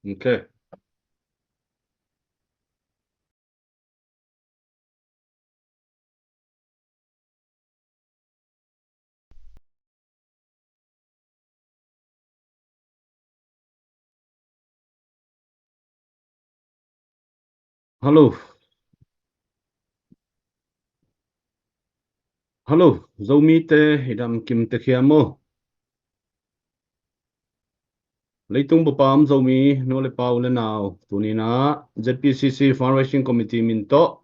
Ok. Hello. Hello. Zomi te hidam kim te khiamo. Leitung bapam zomi no le pau le now. Tunina ZPCC Fundraising Committee minto.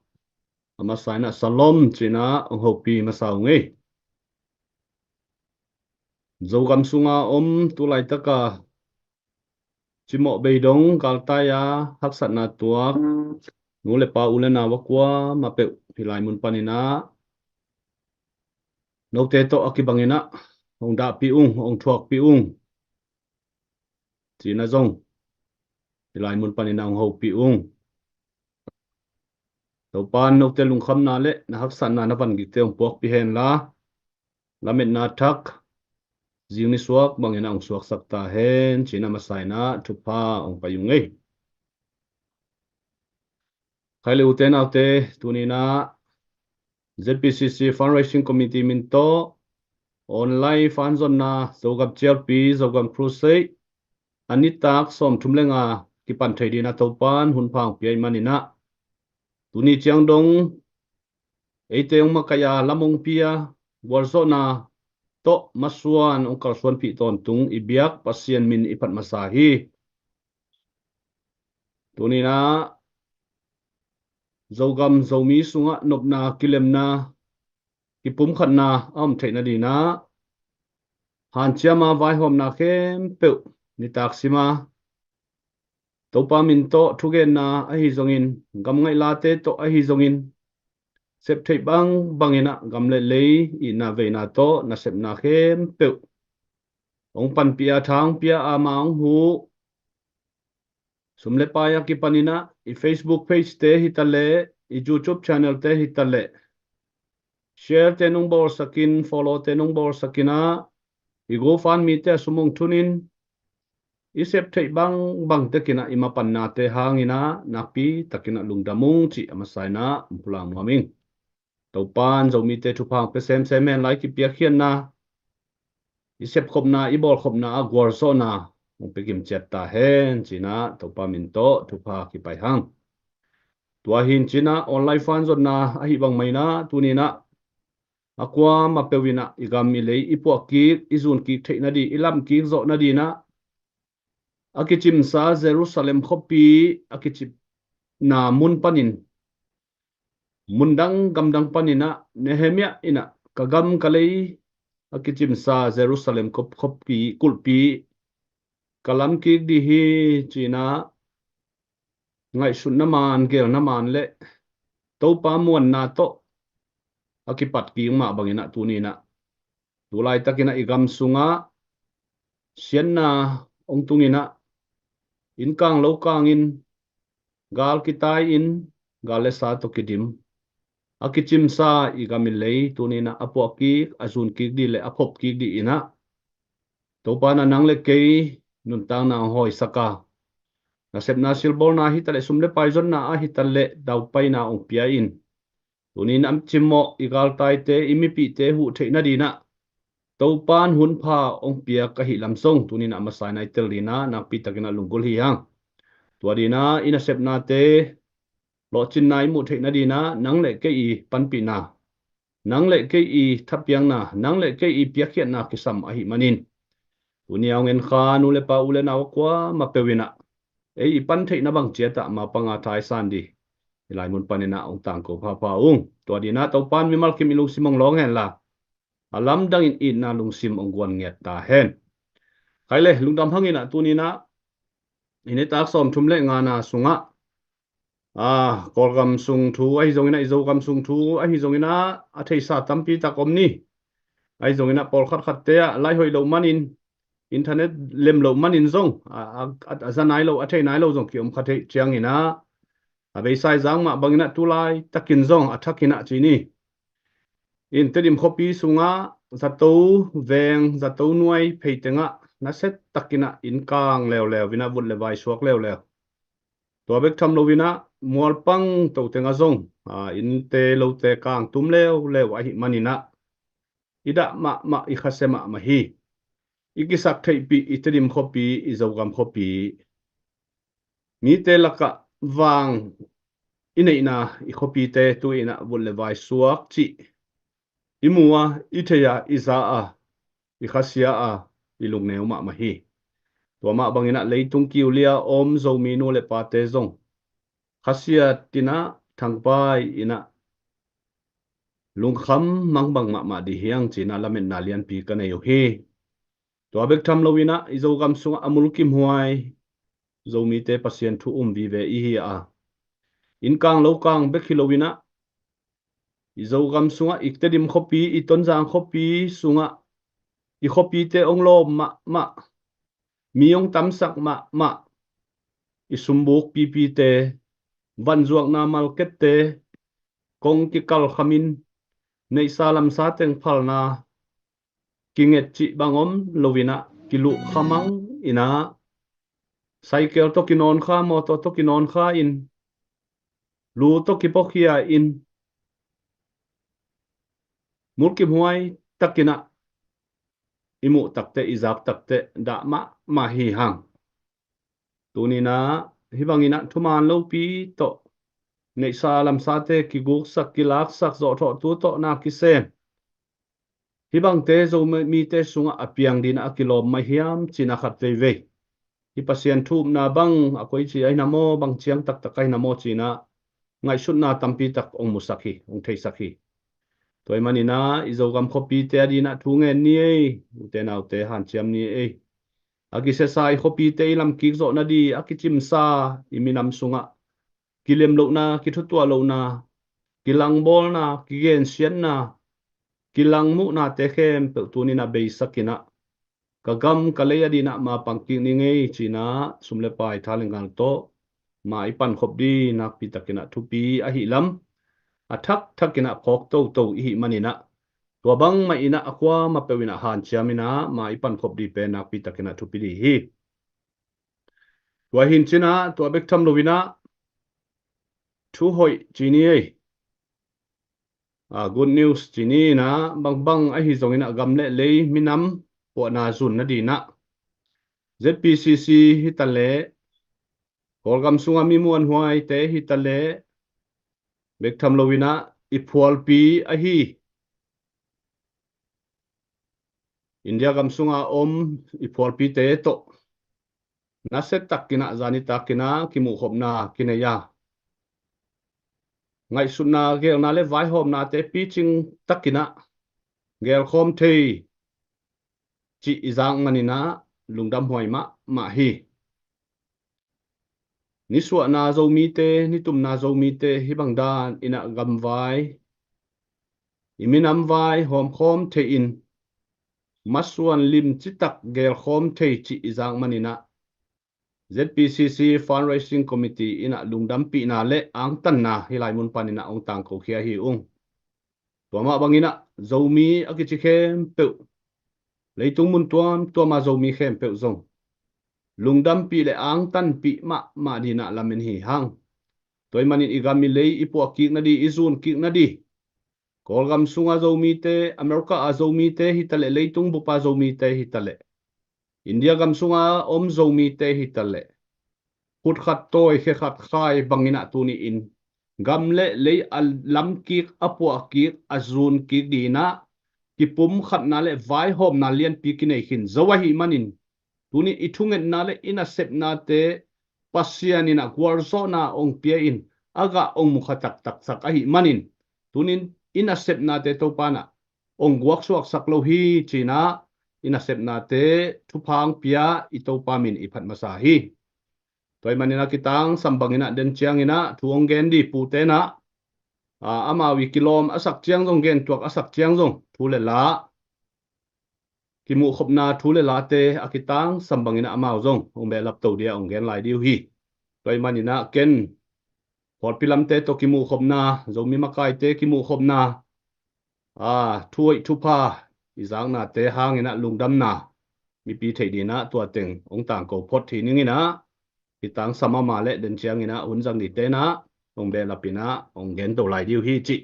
Ama saina salom china ang hopi masaw ngi. Zogam sunga tulay taka. Chimo beidong kaltaya haksat na tuak. No le pau le na wakwa mape hilay mun panina. No teto akibangina. Ong da piung, ong tuak piung. China zong. Hilay mun panina ong ho piung. Tàu pan nô tê lung khăm na lệ na hắc san na van gite ong pok pi hen la met na thak ziu ni suak bang ena ong suak sak ta hen china masai na thu pa ong payung ei khai le uten autte tunina ZPCC Fundraising Committee min to online fan zon na zogam chelpi zogam crusei anitak som thumlenga ki pan thei dina tàu pan hun phang pi manina tuni chiang dong eite ong makaya lamong pia warzo na to masuan ong kalsuan pi ton tung ibiak pasien min ipat masahi tunina zogam zomi sunga nopna kilemna kipum khatna am theina dina han chiama vai hom na khem pe ni taksima topa min to thugen na a hi zongin gam ngai la te to a hi zongin sep thei bangena gamle lei i na ve na to na sep na khem pe ong pan pia thang pia amang hu sumle paya ki panina i Facebook page te hitale i YouTube channel te hitale share te nung bor sakin follow te nung bor sakina i GoFundMe te sumong tunin i sep thei bang te kina i mapan na te hangina napi takina lungdamung chi amasaina mpulang maming topan zomi te thupang pe sem men lai ki pia khian na i sep khop na i bol khop na a gwar so na ong pekim chet ta hen china topa min to thupa ki pai hang tua hin china online fan zon na a hi bang mai na tunina akwa ma pewina igam mi lei ipo ki izun ki theina di ilam ki zo na di na akichim sa Jerusalem khopi akichip na mun panin mundang gamdang panina Nehemia ina kagam kalei akichim sa Jerusalem khopi kulpi kalam ki di hi china ngai sun naman gel naman le to pa muan na to akipat ki ma bangina tunina tulai takina igam sunga sianna ong tungina inkang lokang in gal kitai in galesa to kidim akichim sa igamilei tunina apo ki azun ki di le apop ki di ina to pa na nang le kei nun tang na hoi saka na sep na silbol na hitale sumle paizon na a hitale daw pai na ong pia in tunin am chimmo igal tai te imipi te hu theina dina topan hun pha ong pia ka hi lamsong tunin amasai nai telina na pitakina lungul hi hang tuadina ina sep na te lo chin nai mu theina dina nang le ke i panpi na nang le ke i thapiang na nang le ke i pia khiat na kisam a hi manin tuniaw ngen kha nu le pa ule na kwa ma pewina ei pan theina bang cheta ma panga thai san di ilai mun panina ong tang ko pa ung to dina to pan mi mal kim ilung simong long hen la alam dang in na lung sim ong gwan nget ta hen kaile lungdam hangina tunina ini tak som thumle nga na sunga kolgam sung thu ai zongina i zogam sung thu ai zongina a thei sa tampi takom ni ai zongina pol khat khat te lai hoi lo manin internet lem lo manin zong a zanai lo a thei nai lo zong ki om khathe chiang ina a be sai zang ma bangina tulai takin zong a thakina chini in tedim khopi sunga zato veng zato nuai pheitenga na set takina in kang lew vina vut le vai suak lew tua bek tham lo vina mual pang to tenga zong in te lo te kang tum lew a hi manina ida ma I khasema ma hi ikisak thei pi iterim khopi izogam khopi mi te laka wang inei na I khopi te tu ina vut le vai suak chi imua ithaya iza a ikhasia a ilung neu ma hi tua ma bangina leitung kiulia om zo mi nu le pa te zong khasia tina thangpai ina lung kham mang bang ma di hiang china lamen na lian pi ka nei hi tua bek tham lowina izo gam sunga amul kim huai zo mi te pasien thu vi ve I hi a in kang lo kang bek hilowina izo gam sunga iktedim khopi iton jang khopi sunga I khopi te ong lo ma miong tam sak ma isumbuk pi te van zuak na market te kong ki kal khamin nei salam sa teng phal na kinget chi bangom lovina kilu khamang ina cycle to kinon kha moto to kinon kha in lu to kipokhia in mulki huai takina imu takte izak takte da ma hi hang tunina hibangina thuman lo pi to nei salam sa te ki guk sak ki lak sak zo tho tu to na ki sen hibang te zo mi te sunga apiang din akilom ma hiam china khat ve hi pasien thum na bang akoi chi ai namo bang chiang tak ai namo china ngai sut na tampi tak ong musakhi ong thei sakhi toy manina izogam khopi te adina thungen ni ei ute nau te han chiam ni ei agi se sai khopi te lam ki zo na di akichim sa iminam sunga kilem lo na ki thu tua lo na kilang bol na ki gen sian na kilang mu na te khem pe tu ni na be sakina kagam kalaya di na ma pangking ni ngei china sumle pai thalengang to ma ipan khop di nak pi takina thupi a hi lam athak thakina khok to hi manina tua bang ma ina akwa ma pewina han chiamina ma ipan khop di pe nak pi takina thupi di hi tua hin china tua bek tham lovina thu hoi chini ei good news chini na bang a hi zongina gamle le minam po na zun na di na ZPCC hitale kolgam sunga mi muan huai te hitale bek tham lovina iphual pi a hi India gam sunga om iphual pi te to na set takina zani takina kimu khopna kinaya ngai sunna gel na le vai hom na te pi ching takina gel khom thei chi izang manina lungdam hoi ma hi ni suwa na zo mi te ni tum na zo mi te hi bang dan ina gam vai iminam vai hom khom the in masuan lim chitak gel khom thei chi izang manina ZPCC fundraising committee ina lungdam pi na le ang tan na hilai mun panina ong tang ko khia hi ung toma bangina zomi akichi khem pe leitung mun tua ma zomi khem pe zong lungdam pi le ang tan pi ma dina lamen hi hang toy manin igami lei ipo ki na di izun ki na di kolgam sunga zomi te america a zomi te hitale leitung bupa zomi te hitale India gam sunga om zomi te hitale kut khat toy khe khat khai bangina tuni in gamle lei al lam ki apua ki azun ki dina ki pum khat na le vai hom na lian pi ki nei hin zawa hi manin tuni ithungen na le ina sep na te pasian ina gwarzo na ong pia in aga ong mukha tak sak a hi manin tunin ina sep na te to pana ong guak suak sak lo hi china ina sep na te thupang pia ito pamin iphat masa hi toy manina kitang sambangina den chiang ina thuong gen di pu te na ama wi kilom asak chiang jong gen tuak asak chiang jong thule la kimu khopna thule la te akitang sambangina amao jong ombe lap to dia ong gen lai diu hi toy manina ken hot pilam te to kimu khopna zomi makai te kimu khopna thui thupa izang na te hangina lungdam na mi pi thei di na tua teng ong tang ko phot thi ning ina pi tang sama ma le den chiang ina un jang ni te na ong be la pina ong gen to lai diu hi chi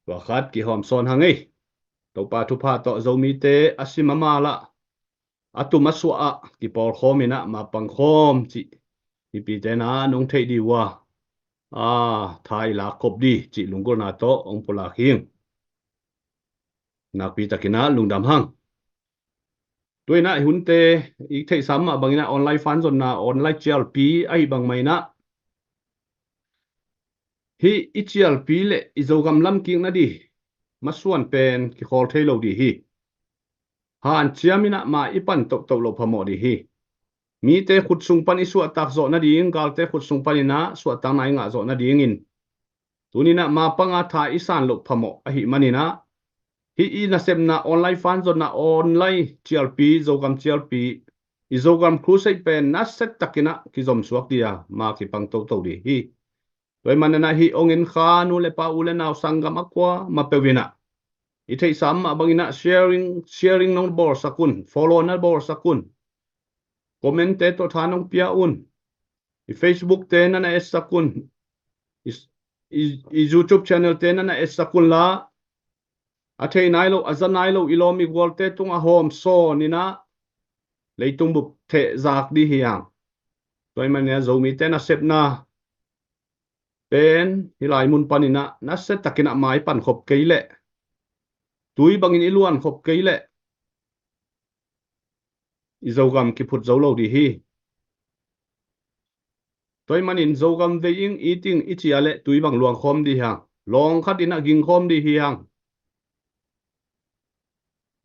wa khat ki hom son hangai to pa thu pha to zo mi te asima ma la atu maswa a ki por khomina ma pang khom chi mi pi te na nong thei di wa à thai là cộp đi chị lùng cô na to ông phụ là khiêng na pi takina lùng đam hang tôi na hun te ik thei sam mà bằng na online fan zon na online GLP ai bằng mày na hi GLP le izogam lam king na di masuan pen ki khol thei lo di hi han chiamina ma ipan tok tok lo phamo di hi mi te khut sung pan isu tak zo na ding gal te khut sung pan ina su tang nai nga zo na ding in tunina ma panga tha isan lo phamo a hi manina hi i na sem na online fan zon na online GLP zogam GLP izogam crusade pen na set takina ki zom suak dia ma ki pang to to di hi toy manana hi ongin kha nu le pa ule na sangam akwa ma pewina i thei sam ma bangina sharing nong bor sakun follow na bor sakun comment te to thanong pia un i Facebook te na na es sakun i YouTube channel te na na es sakun la a thei nai lo azan nai lo ilomi golte tung a hom so ni na leitung bu the zak di hiang toy man ya zomi te na sep na pen hilai mun panina na set takina mai pan khop keile tui bangin iluan khop keile izogam ki phut zo lo di hi toy manin zogam veing eating ichiale tui bang luang khom di hang long khatina ging khom di hi hang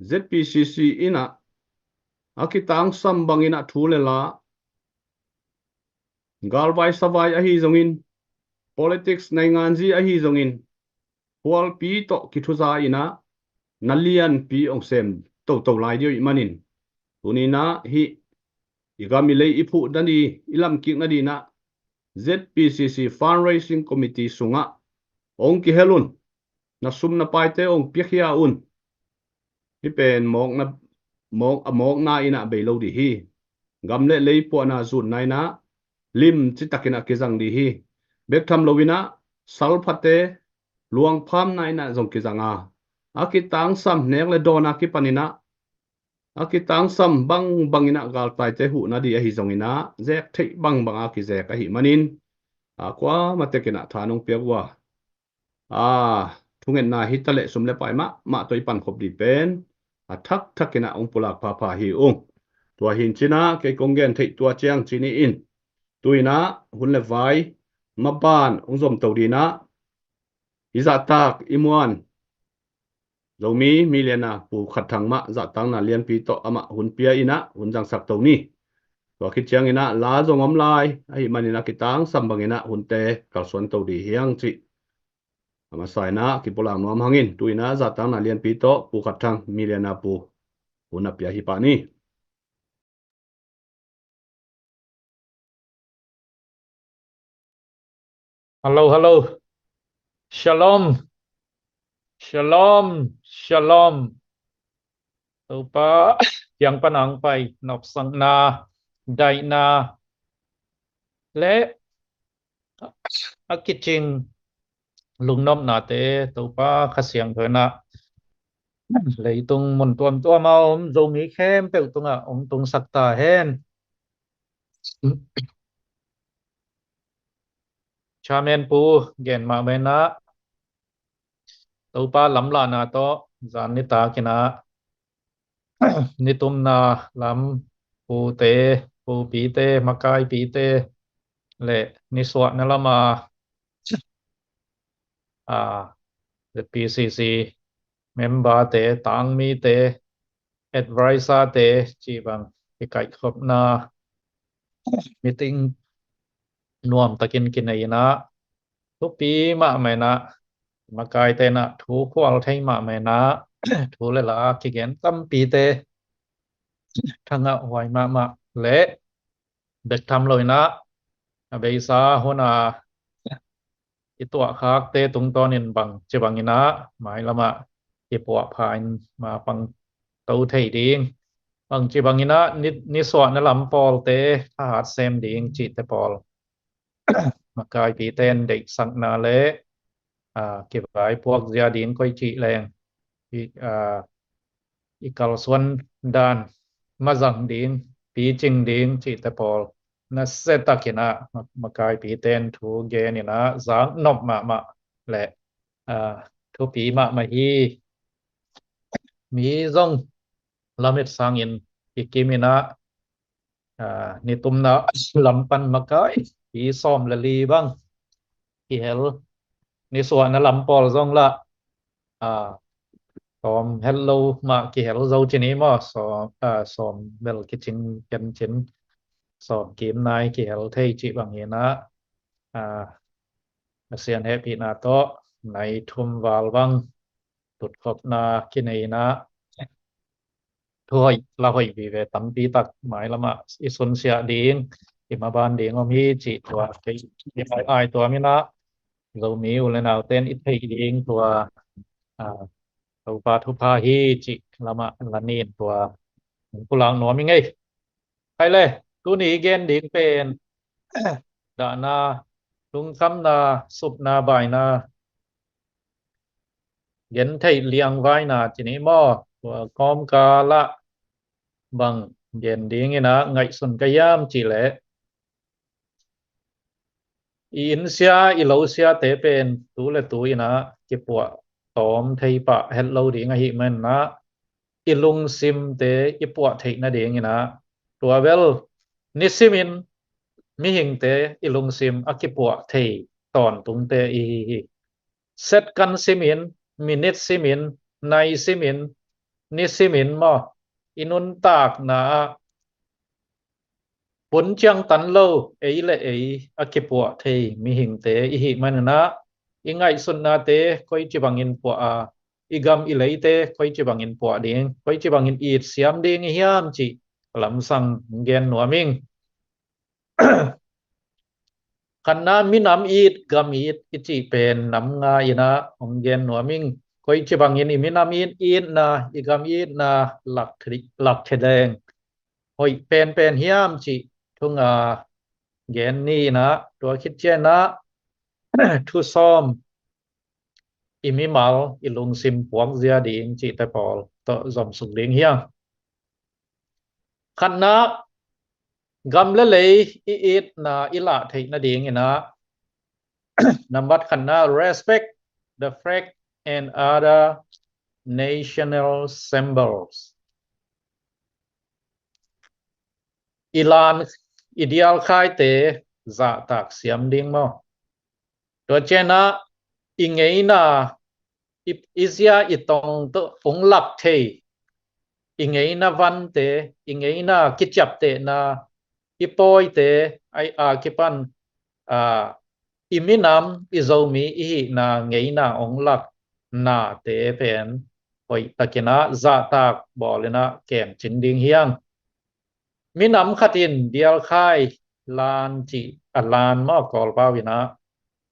ZPCC ina akitang sambangina thulela galwai savai a hi zongin politics nai nganji a hi zongin hual pi to kithuza ina nalian pi ong sem to to lai dio manin tunina hi igami lei ipu dani ilam ki na di na ZPCC fundraising committee sunga ong ki helun na sum na paite ong pikhia un hi pen mok na ina be lo di hi gamle lei po na zun nai na lim chi takina ke jang di hi bek tham lovina sal phate luang pham nai na jong ki janga akitang sam nek le dona ki panina akitang sam bang bangina gal tai te hu na di a hi jong ina zek thei bang banga ki zek a hi manin akwa matekina thanong pewa thungen na hitale sumle pai ma toi pan khop di pen thak thakina ong pulak pa pa hi ong tua hin china ke kongen thei tua chiang chini in tuina hunle vai maban ong zom to di na iza tak imuan zomi milena pu khathang ma za tang na lian pi to ama hun pia ina hun jang sak to ni tua khit chiang ina la zong om lai ai manina kitang sambangina hunte kalson to di hiang chi ama sai na ki polang nom hangin tuina za tang na lian pi to pu khathang milena pu una pia hi pa ni Hello, hello. Shalom. Shalom. Shalom. Tupa yang panang pai nop sang na dai na le akiching lung nom na te tupa khasiang thona lấy tung mun tuam tua ma om zo mi khem pe tung a om tung sakta hen chamen pu gen ma mena tupa lam la na to zan ni ta kina ni tum na lam pu te pu pi te makai pi te le ni swa na lama the PCC member te tang mi te advisor te chi bang ki kai khop na meeting nuam takin kinai na tu pi ma mai na makai te na thu khwal thai ma mai na thu le la ki gen tam pi te thanga hoi ma le bek tham loi na be sa hona itua khak te tung tonin bang che bangina mai lama ke po phain ma pang tau thei ding bang chi bang ina ni so na lam pol te tha hat sem ding chi te pol ma kai pi ten de sang na le ki vai puak zia din koi chi leng i ikal suan dan mazang ding pi ching ding chi te pol na se takina ma kai pi ten thu ge ni na zang nop ma le thu pi ma hi mi zong lamit sangin ikimina ni tumna lampan makai pi som la li bang ki hel ni suan na lampol zong la som hello ma ki hel zo chini mo som bel ki chin ken chin som kim nai ki hel thei chi bang ina sian happy na to nai thum wal bang tut khop na ki nei na thôi là hồi vì về tấm pi tắc mãi lắm ạ ít xuân xia điên thì mà ban điên ông hi chỉ tua cái ai tua mi na rồi mi u lên nào tên ít thấy điên tua tàu pa thu pa hi chỉ lắm ạ là nên tuaกูลังหนอมิไงไปเลยตัวนี้เกณฑ์ดิ่งเป็นดานาลุงคำนาสุบนาบายนาเย็นไทยเลียงไว้นาจีนี้มอตัวกอมกาละบังเย็นดิ่งนะไงสุนกยามจีเละอินเซียอิโลเซียเตเป็นตัวเลตัวนะเก็บปวดตอมไทยปะเฮลโลดิ่งไอหิมันนะอิลุงซิมเตอิปวดไทยนะดิ่งนะตัวเวลนิซิมินมีหิงเตอิลุงซิมอักกิปวดไทยตอนตุงเตอีเซตกันซิมินมินิตซิมินไนซิมินนิซิมินมออินุนตากนะผลเชียงตันโลเอเลเออคิปัวเทมีหิงเตอีหิมันนะอีไงสุนนาเตคอยจิบังอินปัวอีกำอีเลยเตคอยจิบังอินปัวเดียงคอยจิบังอินอีดเสียมเดียงฮิามจิลำสังเกนหนัวมิงขันน้ำมีน้ำอีดกำอีดอิจิเป็นน้ำงาอินะองเกนหนัวมิงคอยจิบังอินอีมีน้ำอีดอีดนะอีกำอีดนะหลักเทแดงหอยเป็นฮิามจิทุงเกนนี่นะตัวคิดเจนะทุซ้อมอิมิมัลอิลุงซิมปวงเสียดิงจิตปอลต่อจอมสุกดิงเฮียงขันนะกำละเลยอีดนะอิละเทนะดิงนะนำบัดขันนะ respect the flag and other national symbols อิลานอิเดียลคายเตจะตักเสียมดิงมั้งตัวเจนะอิงเงนะอิเซียอิตองตัวองหลักเทอิงเงนะวันเตอิงเงนะกิจจับเตนะอิปอยเตไอกิปันอิมินามอิโซมีอีนะเงนะองหลักนาเตเป็นหอยตะกินะจะตักบอลเลยนะแก่มจินดิงเฮียงมินำขัดินเดียวค่ายลานจิลานมอกอลปาวินะ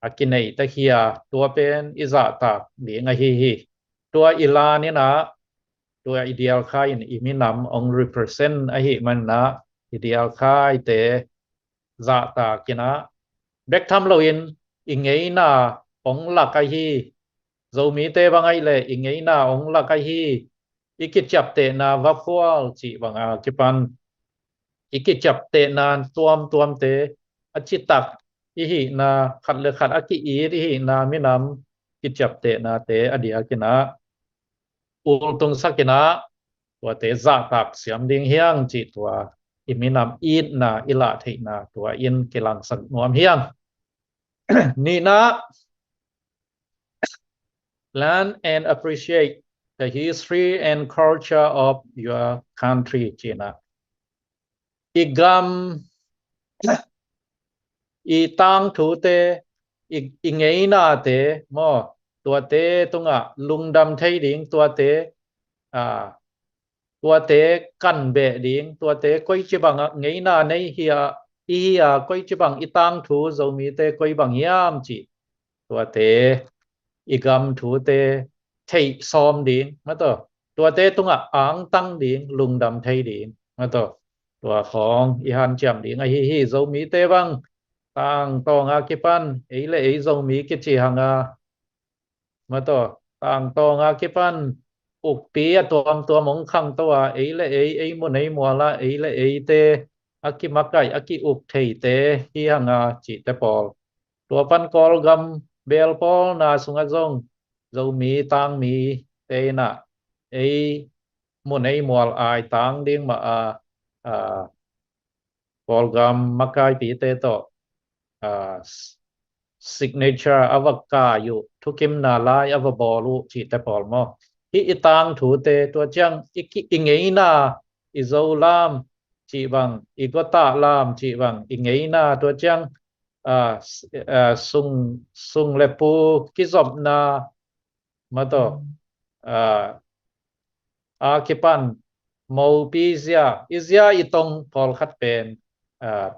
อากินในตะเคียตัวเป็นอิจาตักเดียงฮีตัวอิลานี่นะตัวอิเดียลค่ายอิมินำอง represent ไอฮิมันนะอิเดียลค่ายเตจาตักกินะเบกทำเราอินอิงเงยนาองหลักไอฮีโซมีเตบังไอเลยอิงเงยนาองหลักไอฮีอิกิจจับเตนาวัฟวลจิบังกิปันอีกจับเตนานตัวมเตอจิตักอีหีนาขัดเลขัดอกิอีหีนามินำกิจับเตนาเตอดีอากินะอุลตุงสักินะตัวเตจะตักเสียมดิงเฮียงจิตัวอิมินำอีนาอิละเทนาตัวอินกิลังสักนวมเฮียงนี่นะ learn and appreciate the history and culture of your country จีนะอีกอีตังถูเตอีเงยนาเตมอตัวเตตรงลุงดำไทยดิงตัวเตตัวเตกันเบดิงตัวเตก้อยจิบังเงยนาในเฮียก้อยจิบังอีตังถูจะมีเตก้อยบังยามจิตัวเตอีกำถูเตไทยซ้อมดิงมาต่อ ตัวเตตุงอ่ะอ่างตั้งดิ่งลุงดำไทยดิ่งมาต่อตัวของอีฮันจำดิ่งไอ้ฮีโซมีเตบังตั้งตองอากิปันไอ้เล่ไอ้โซมีกิจิฮังอามาต่อตั้งตองอากิปันอุกปีตัวมงคังตัวไอ้เล่ไอ้มุนไอ้มัวละไอ้เล่ไอ้เตอากิมักไก่อากิอุกไทยเตฮีฮังอาจิเตปอลตัวปันกอลกัมเบลปอลนาสุงอาจงโซมีตังมีเตนะ ấy muốn ấy mua ai tăng điên mà à program makai pi te to à signature avaka yu thukim na lai avabolu chi te pol mo hi itang thu te to chang iki ingei na izolam chi bang igota lam chi bang ingei na to chang sung sung lepu kizop na ma to kipan màu pizia izia itong pol khat pen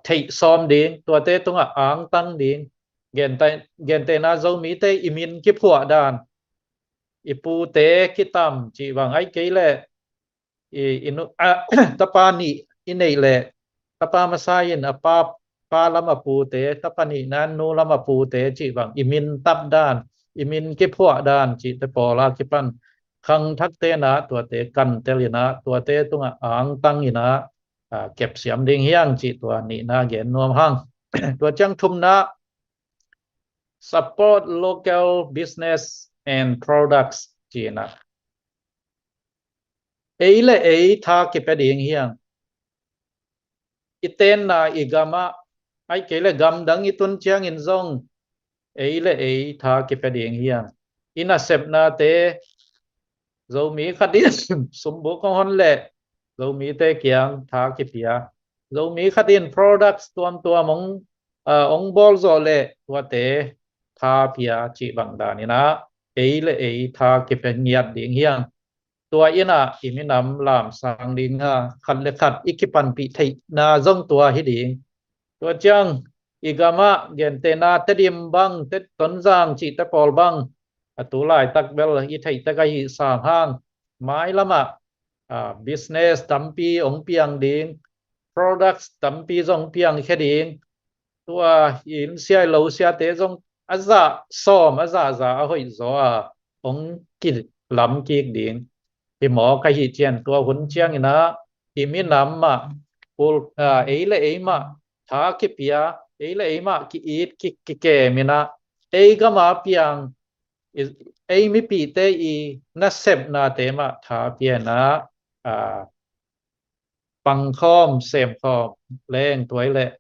thei som ding tua te tung ang tang ding gen te na zo mi te imin ki phua dan ipu te kitam chi wang ai ke le inu tapani inei le tapa masayin apa pa lama pu te tapani nan nu lama pu te chi wang imin tap dan imin ki phua dan chi te pola kipan khang thak te na tua te kan te li na tua te tung ang tang inaเก็บเสียมดิ่งเฮียงจีตัวนี้นะเกณฑ์นวมห้างตัวจังทุมนะ support local business and products จีนะเอ้เลยเอ้ท่าเก็บไปดิ่งเฮียงอีเต้นนะอีกามาไอ้เกลกำดังอีตุนเชียงอินซงเอ้เลยเอ้ท่าเก็บไปดิ่งเฮียงอินาเซปนาเตเรามีคดีสมบูรณ์ของฮอนเล่เรามีเตเกียงท่าเก็บเปียเรามีคดี products ตัวมงองบอลโซเล่ตัวเตท่าเปียจีบังดานี่นะเอ้เลยเอ้ท่าเก็บเป็นเงียดดิ่งเฮียงตัวอินะอิมินำลามสังดิ่งฮะขันเลขัดอิกิปันปีไทยนาจงตัวฮิดิ่งตัวจังอีกามาเกนเตนาเตดิมบังเตตนจางจีตะปอลบังตัวลายตักเบลอีไทยตะกายสามห้างไม้ละมะbusiness ตัมปีองเปียงดิ่ง products ตัมปีจงเปียงแค่ดิ่งตัวอินเสียเหลาเสียเตจงอาซาซ้อมอาซาซาเอาไว้จ่อองกิลำกิกดิ่งที่หมอใครเจียนตัวหุ่นเชียงนะที่มีน้ำมาปูเอเลเอมาท้าคิเปียเอเลเอมาคิอีดคิเกมินะเอก็มาเปียงเอมีปีเตอีนัสเซบนาเตมาท้าเปียนะปังคอมเซมคอมแรงตัวเละ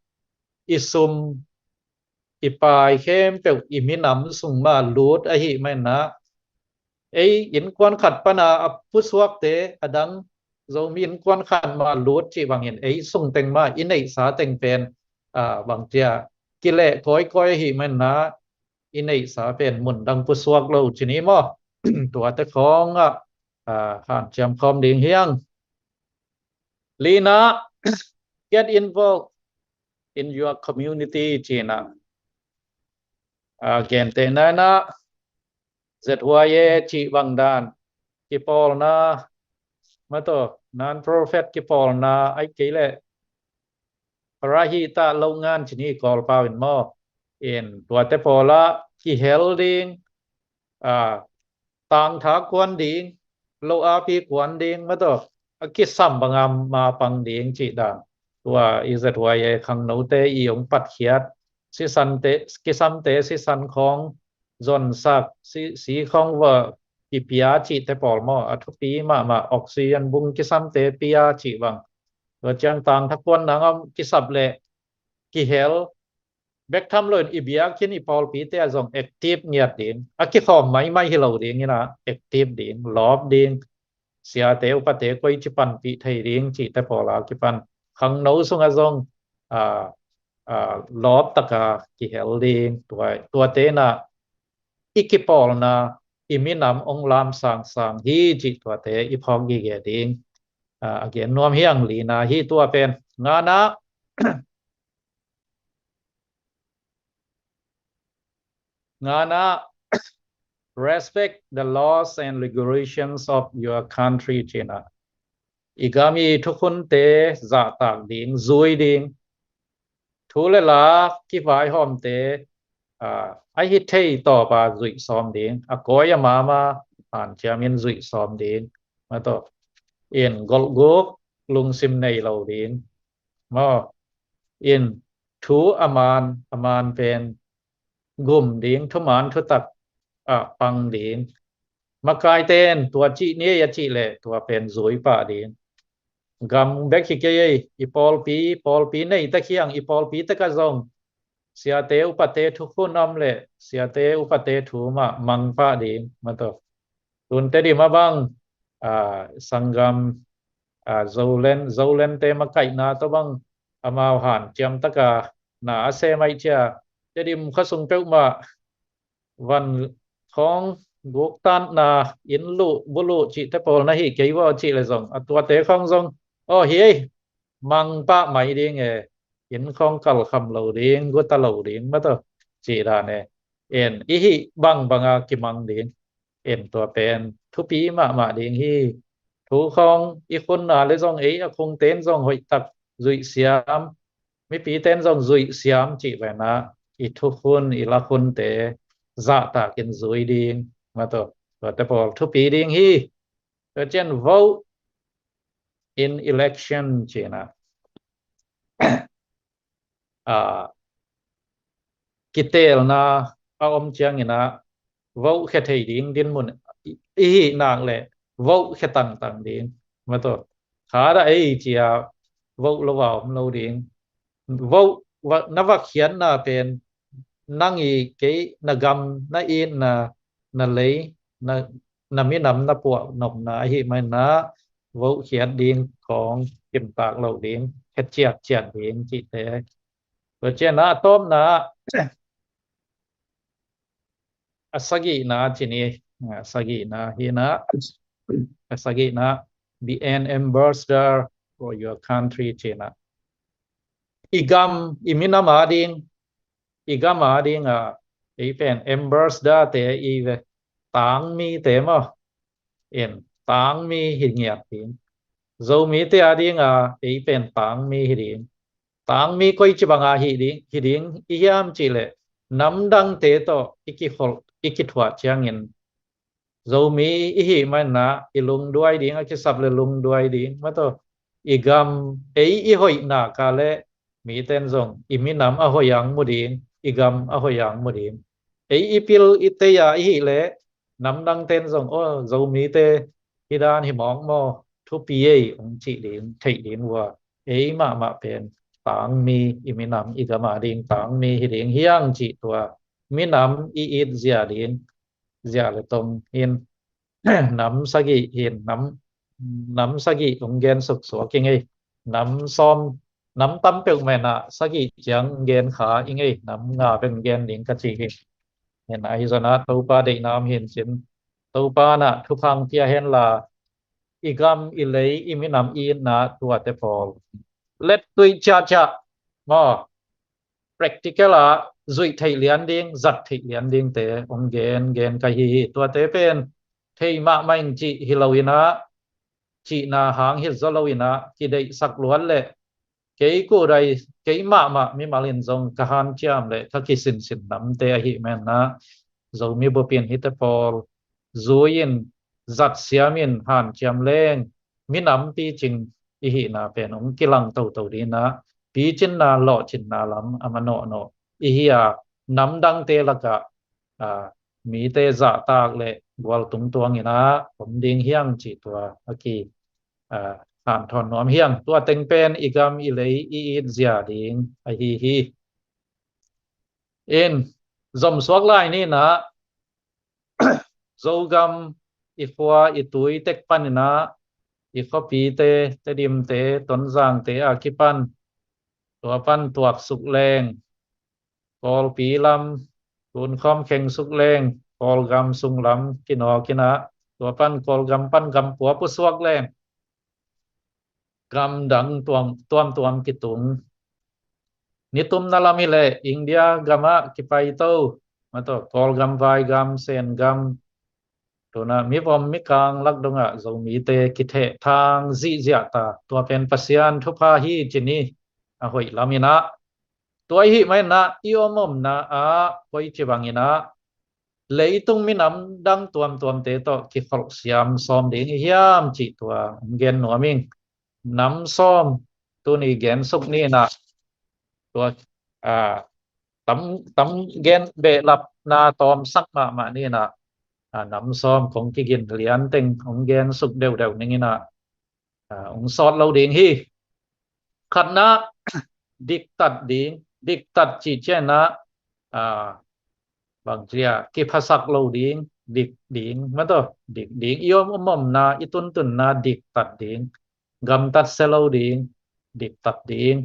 อิซุมอีปายเข้มเปียวอีมีน้ำสุ่งมาลูดไอหิไม่นะเอ้ยินควันขัดปนาผู้สวกเตอดังเรามียินควันขัดมาลูดจีบางเห็นเอ้ส่งเต็งมาอินไอสาเต็งเป็นบางเจ้ากิเลก้อยหิมันนะอินไอสาเป็นหมุนดังผู้สวกเราทีนี้มั้งตัวตะของผ่านจำคอมดิ่งเฮียงลีน่า get involved in your community จีน่ะเกณฑ์เตนะนะเสร็จหัวเย่จีบังดานกิปอลนะมาต่อนันโปรเฟตกิปอลนะไอ้กี่เลยพระหิตาโรงงานชนิดกอลปาวินมอเอ็นตัวเตปอละกิเฮลดิงต่างทากวนดิงโลอาปีกวนดิงมาต่อกิสัมบังมมาปังดิงจีดานตัวอิเสร็จหัวเย่ขังโนเตอียงปัดเขียดสิสันเตกิสัมเตสิสันของจนสักสีของว่ากิพิอาจิเตปอลมอทุปีมาออกซิเจนบุงกิสัมเตปีอาจิบังตัวจังต่างทักวันนังกิสับเลกิเฮลเบกทำเลยอีเบียกินอีปอลปีเตอจงแอคทีฟเงียดดิ่งกิขอมไม่ฮิโลดิ่งนี่นะแอคทีฟดิ่งลอบดิ่งเสียเตอุปเตกวยจิปันปีไทยดิ่งจิเตปอลากิปันขังโนสุงอจงลอบตะกากิเฮลดิ่งตัวเตนะอีกิปอลนะอิมินำองลามสังฮีจิตัวเตอีพองกีเกดิงเกียนนวมเฮียงลีนาฮีตัวเป็นงานะ respect the laws and regulations of your country China igami thukun te za tak ding zui ding thu le la ki vai hom te ai hit thei to ba zui som ding a koya mama an chamin zui som ding ma to in gol gok lung sim nei lo ding ma in thu aman pen gum ding thu man thu tak pang ding ma kai ten tua chi ne ya chi le tua pen zui pa ding gam bek hi ke i pol pi nei ta khiang i pol pi ta ka zong sia te upate thu khun am le sia te upate thu ma mang pa ding ma to tun te di ma bang sangam zolen te ma kai na to bang amao han chiam ta ka na se mai cha te dim khasung pe maวันของบุกตันนาอินลุบุลุจิตะโปลนะฮิเกยว่าจิเลยซองตัวเตะของซองโอ้เฮ้ยมังปะไม่ดีไงอินของกัลคำเหล่าดีงกุตะเหล่าดีงมาตัวจีดานเอ็นอีฮิบังอากิมังดีงเอ็นตัวเป็นทุปีมาดีงฮีทุของอีคนน่ะเลยซองเอ้ยคงเต้นซองหอยตักจุยเสียมไม่ปีเต้นซองจุยเสียมจีไปนะอีทุกคนอีละคนเตะdạ ta kiến dối đi mà tổ và tập hợp thu phí đi hi ở trên vote in election chỉ là kita na ông chang na vote khét thầy đi đến muốn ý nàng lệ vote khét tăng đi mà tổ khá là ấy chỉ vote lâu vào lâu đi vote và nó vác khiến làเป็นnăng ý cái na gam na in na lấy na mi nằm na bộ nồng na hi mai na vô khiết điênของkiểm tạc lầu điên khét chẹt điên chị thế rồi trên na tôm na asagi na chị ni asagi na hi na asagi na be an ambassador for your country chị na igam imina ma điên igama ding pen ambassador te i ve tang mi te mo en tang mi hi ngiat tin zo mi te ading pen tang mi hi ding tang mi koi chi banga hi ding i yam chi le nam dang te to iki thwa chiang in zo mi i hi man na i lung duai ding a ki sap le lung duai ding ma to igam i hoi na ka le mi ten zong i mi nam a hoyang mu ding igam a hoyang mu dim ipil ite ya hi le nam dang ten zong o zo mi te hidan hi mong mo thu pi ong chi dim thei dim wa ma pen tang mi imi nam igama ding tang mi hi ding hiang chi tua mi nam it zia ding zia le tong hin nam sagi hin nam sagi ong gen suk so king nam som nắm tấm biểu mẹ nạ sắc ý chẳng gen khá ý ngay nắm ngà bên gen đến các chị hiện nay giờ nát tàu ba định nam hiện chính tàu ba nạ thu phang kia hiện là igam ilay imi nam in nạ tua te fall let tui cha mà practical là duy thầy liên điên giật thầy liên điên te ông gen cái hi tua te pen thầy mạ mạnh chị hi lâu ina chị na hàng hi zo lâu ina ki dei sak luan le cái cô đây cái mà mi mà liền dòng cả han chiam lệ các cái xin nắm te hi men na dầu mi bo pian hit pol zuin giặt siamin han chiam leng mi nắm pi ching i hi na pen ong kilang tàu đi na pi chin na lo chin na lam amano no i hi nắm đăng te la ka mi te za tak lệ wal tung tuang ina om ding hiang chi tua aki hàn thon nom hiang tua teng pen igam i lei i zia ding a hi in zom suak lai ni na zogam i khwa i tui tek pan na i copy te dim te ton giang te a ki pan tua pan tuak suk leng kol pi lam tun khom kheng suk leng kol gam sung lam kino kina tua pan kol gam pan gam pua pu suak leng gam dang tuam kitung nitum nalamile India gama kipai to mato kol gam vai gam sen gam ตัวน่ะมีวอมมีกลางลักดงอ่ะเรามีเตกิเททางจีเจียตาตัวเป็นปัสยานทุพาฮีจินีอ่ะหอยลามินะตัวฮีไม่นะอีอมมนะหอยจิบังอินะเลยตุงมีน้ำดังตัวเตโตกิขลสยามซ้อมเดียงเฮียมจิตัวเกนหนัวมิงน้ำซ้อมตัวนี้เกนสุกนี่นะตัวอ่าตำเกนเบลับนาตอมสักมานี่นะน้ำซ้อมของกิกินเหรียญเต็งของเกนสุกเดวนี่นะองซอดเราเดียงฮีขัดนะดิกตัดเดียงดิกตัดจีเจนะอ่า บางทีki phasak lo ding dik ding mato dik ding iom umom na itun tun na dik tat ding gam tat selo ding dik tat ding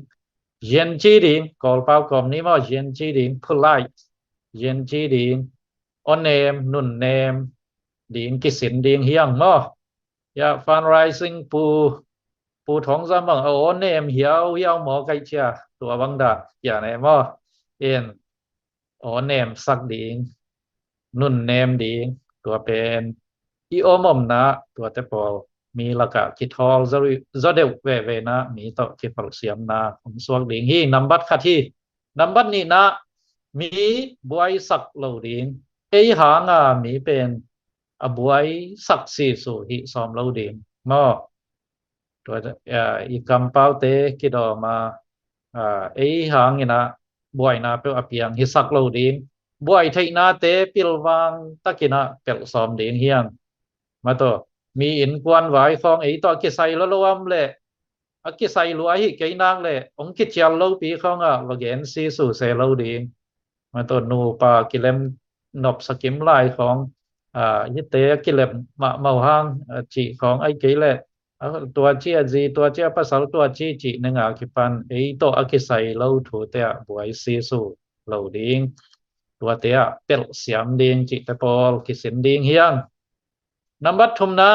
yen chi ding kol pau kom ni mo yen chi ding polite yen chi ding onem nun nem ding kisin ding hiang mo ya fundraising pu thong za bang onem hiao hiao mo kai chia tua bang da ya ne mo en onem sak ding นุ่นเนมดีตัวเป็นอีโอมอมนะตัวเตปอลมีละกะคิดทอลจะเดวเวนะมีต่อคิดปลเสียมนะผมสวกดิงฮีนัมบัตคัที่นัมบัตนี่นะมีบวยสักเหล่าดิงเอหางมีเป็นบวยสักสีสูฮิซอมเหล่าดิงมอตัวอีกำเป้าเตคิดออกมาเอหางนี่นะบวยนะเป็นอภิยังฮิสักเหล่าดิง buai thei na te pilwang takina pel som ding hiang ma to mi in kwan vai khong ei to ki sai lo am le a ki sai lu ai ke nang le ong ki chial lo pi khong wa gen si su se lo ding ma to nu pa ki lem nop sakim lai khong yi te ki lem ma hang chi khong ai ke leตัวเชียจีตัวเชียภาษาตัวชีจีนึงคิปันไอโตอคิไซเล่าถูเตะบวยซีสูเหล่าดิ้งตัวเตะเป็ดเสียมดิ้งจิตะปอลกิสินดิ้งเฮียงนับบัดทุมนะ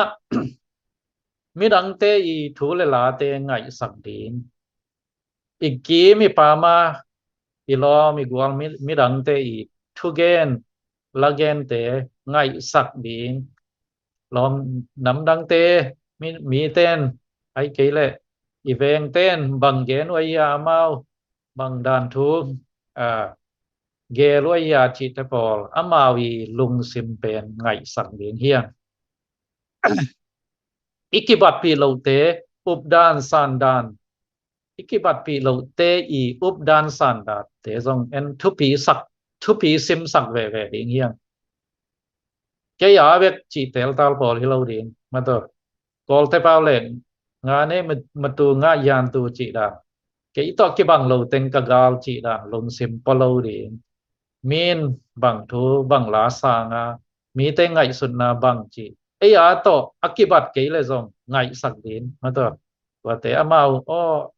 มีดังเตะอีถูเลลาเตะไงสักดิ้งอีกกีมีปามาอีลอมีกวางมีดังเตะอีทุเกนละเกนเตะไงสักดิ้งลอมน้ำดังเตะมีเต้นไอ้เกลเลอีเวงเต้นบังเกนวยาเมาบังดานทุกเกลวยาจิตปอลอามาวีลุงซิมเป็นไงสังเลียงเฮียงอิกิบัตปีโลเตอุบดานซานดานอิกิบัตปีโลเตอีอุบดานซานดานเตซงเอ็นทุปีสักทุปีซิมสักเวเลียงเฮียงแกอยากเวกจิตเตลตาลปอลฮิโลเดียงมาตัวกอลเทปาเลนงานนี้มาตัวงานยานตัวจีดาเกี่ยต่อกี่บังโลเต็งกะกาลจีดาลงซิมปโลดีมีนบังทูบังลาสางามีเต็งไงสุดนาบังจีไอ้ยาต่ออักกิบัตเกี่ยเลยซงไงสักดินมาตัวว่าแต่อามา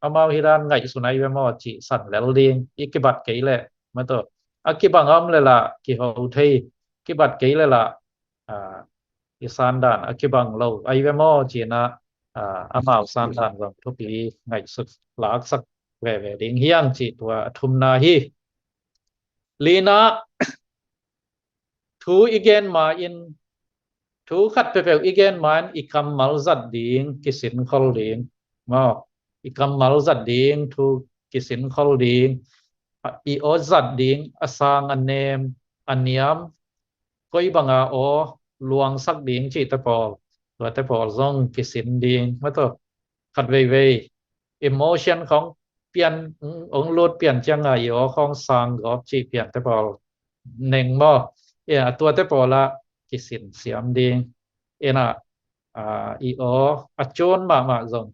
อามาฮิรานไงสุนัยเวมอจีสันแล้วดิงอักกิบัตเกี่ยเลยมาตัวอักกิบังอ้อมเลยล่ะกี่เขาเทยกิบัตเกี่ยเลยล่ะอีสานด่านอักบังเราไอเวมอจีนะอามาสานด่านวังทุปีไงสุดหลักสักเวดิ้งเฮียงจีตัวทุมนาฮีลีนาทูอีเกนมาอินทูขัดเปเปลอีเกนมาอินอีคำมัลจัดดิ้งกิสินคอลดิ้งมาอีคำมัลจัดดิ้งทูกิสินคอลดิ้งอีโอจัดดิ้งอาสางอันเนมอันเนียมก็อีบังอาโอลวงสักดิ้งจีตะปอลตัวตะปอลซงกิสินดิ้งมาตัวขัดเวemotion ของเปลี่ยนองค์ลดเปลี่ยนจังไงอ๋อของสางกอบจีเปลี่ยนตะปอลหนึ่งบ่ตัวตะปอลละกิสินเสียมดิ้งน่ะอีโออจนมาซง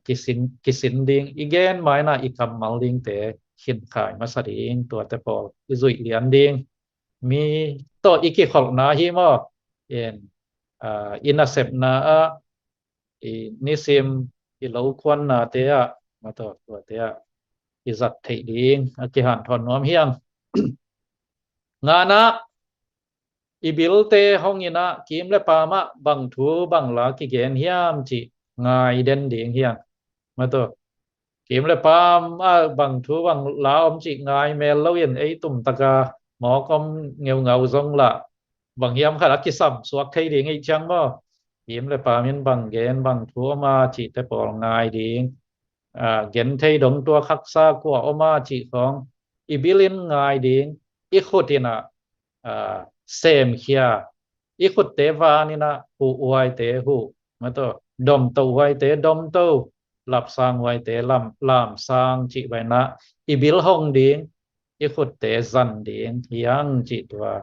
กิสินดิ้งอีเกนไม่น่ะอีกำมัลดิ้งแต่ขินขายมาสดิ้งตัวตะปอลอีจุยเหรียญดิ้งมีตัวอีกขอลนาฮิมออินาเซปนานิซิมอีโลควันนาเตะมาตัวเตะอิจัดเทดิ้งอากิหันทอนน้อมเฮียงงานะอีบิลเตห้องยินะกิมเลปามะบังทูบังลากิเกนเฮียมจิงายเด่นดิ้งเฮียงมาตัวกิมเลปามบังทูบังลาอมจิงายเมลเลวินไอตุ่มตะกาหมอก็เงาซงละ bằng hiếm khá là cái sắm suốt thấy đi ngay chăng mà hiếm là bà mình bằng gen bằng thua mà chỉ tới bỏ ngài đi gen thấy đồng tua khắc xa của ông mà chỉ không ibilin ngài đi ít khốt thì na xem kia ít khốt tế va ni na hu uai tế hu mà to đom tàu uai tế đom tàu lập sang uai tế làm sang chỉ vậy na ibil hong đi ít khốt tế dần đi yang chỉ tua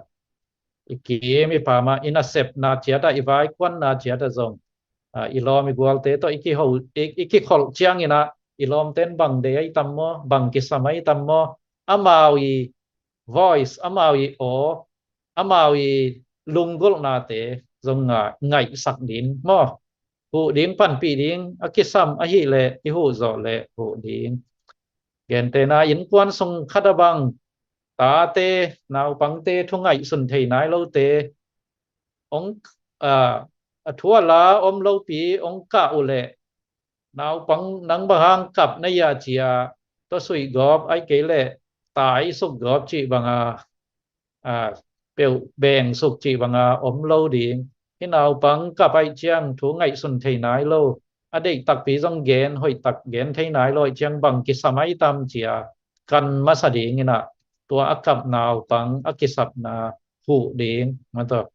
iki mi pama ina sep na chiata ivai kwan na chiata zong ilom igual te to iki ho iki khol chiang ina ilom ten bang de ai tammo bang ki samai tammo amawi voice amawi o amawi lungol na te zong ngai sak din mo hu ding pan pi ding akisam a hi le i hu zo le hu ding gen te na in kwan song khadabang ta te nào bằng te thu ngày xuân thầy nái lâu te ông thua là ông lâu pi ông cả u lệ nào bằng nắng bằng hang cặp nay ya chia tôi suy góp ai kể lệ tái xúc góp chị bằng biểu bèn xúc chị bằng ông lâu đi khi nào bằng cặp ai chăng thu ngày xuân thầy nái lâu ở đây tắc pi dòng gen hồi tắc gen thầy nái lôi chăng bằng cái samai tam chia kan masa đi nghe nè tua akap nào bằng akisap na hu ding mato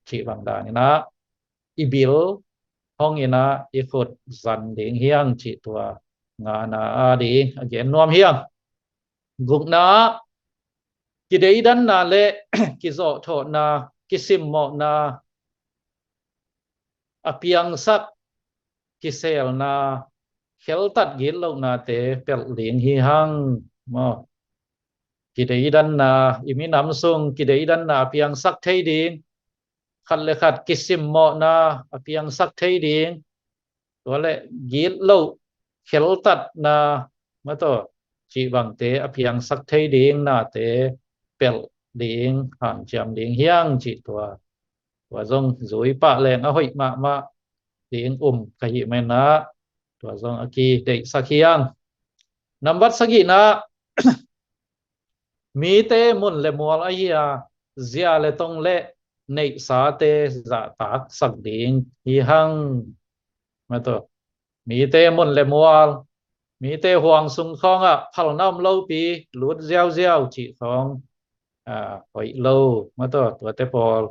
chỉ bằng đà na ibil hong ina ikut zan ding hiang chỉ tua nga na đi again nuam hiang gục na kidei dan na le kizo tho na kisim mo na apiang sak kisel na khel tat gil lo na te pel ding hi hang mo kidei dan na imi nam sung kidei dan na piang sak thei ding khát le khát kisim mo na piang sak thei ding to le gil lo khel tat na ma to chỉ bằng te piang sak thei ding na te pel ding han cham ding hiang chỉ to wa zong zui pa leng a hoi ma ding kai men na to zong aki dei sakhiang number sagi na mi te mun le mual a ya zia le tong le nei sa te za tak sak ding hi hang ma to mi te mun le mual mi te huang sung khong phal nam lo pi lut gieo gieo chỉ khong hoi lo ma to te pol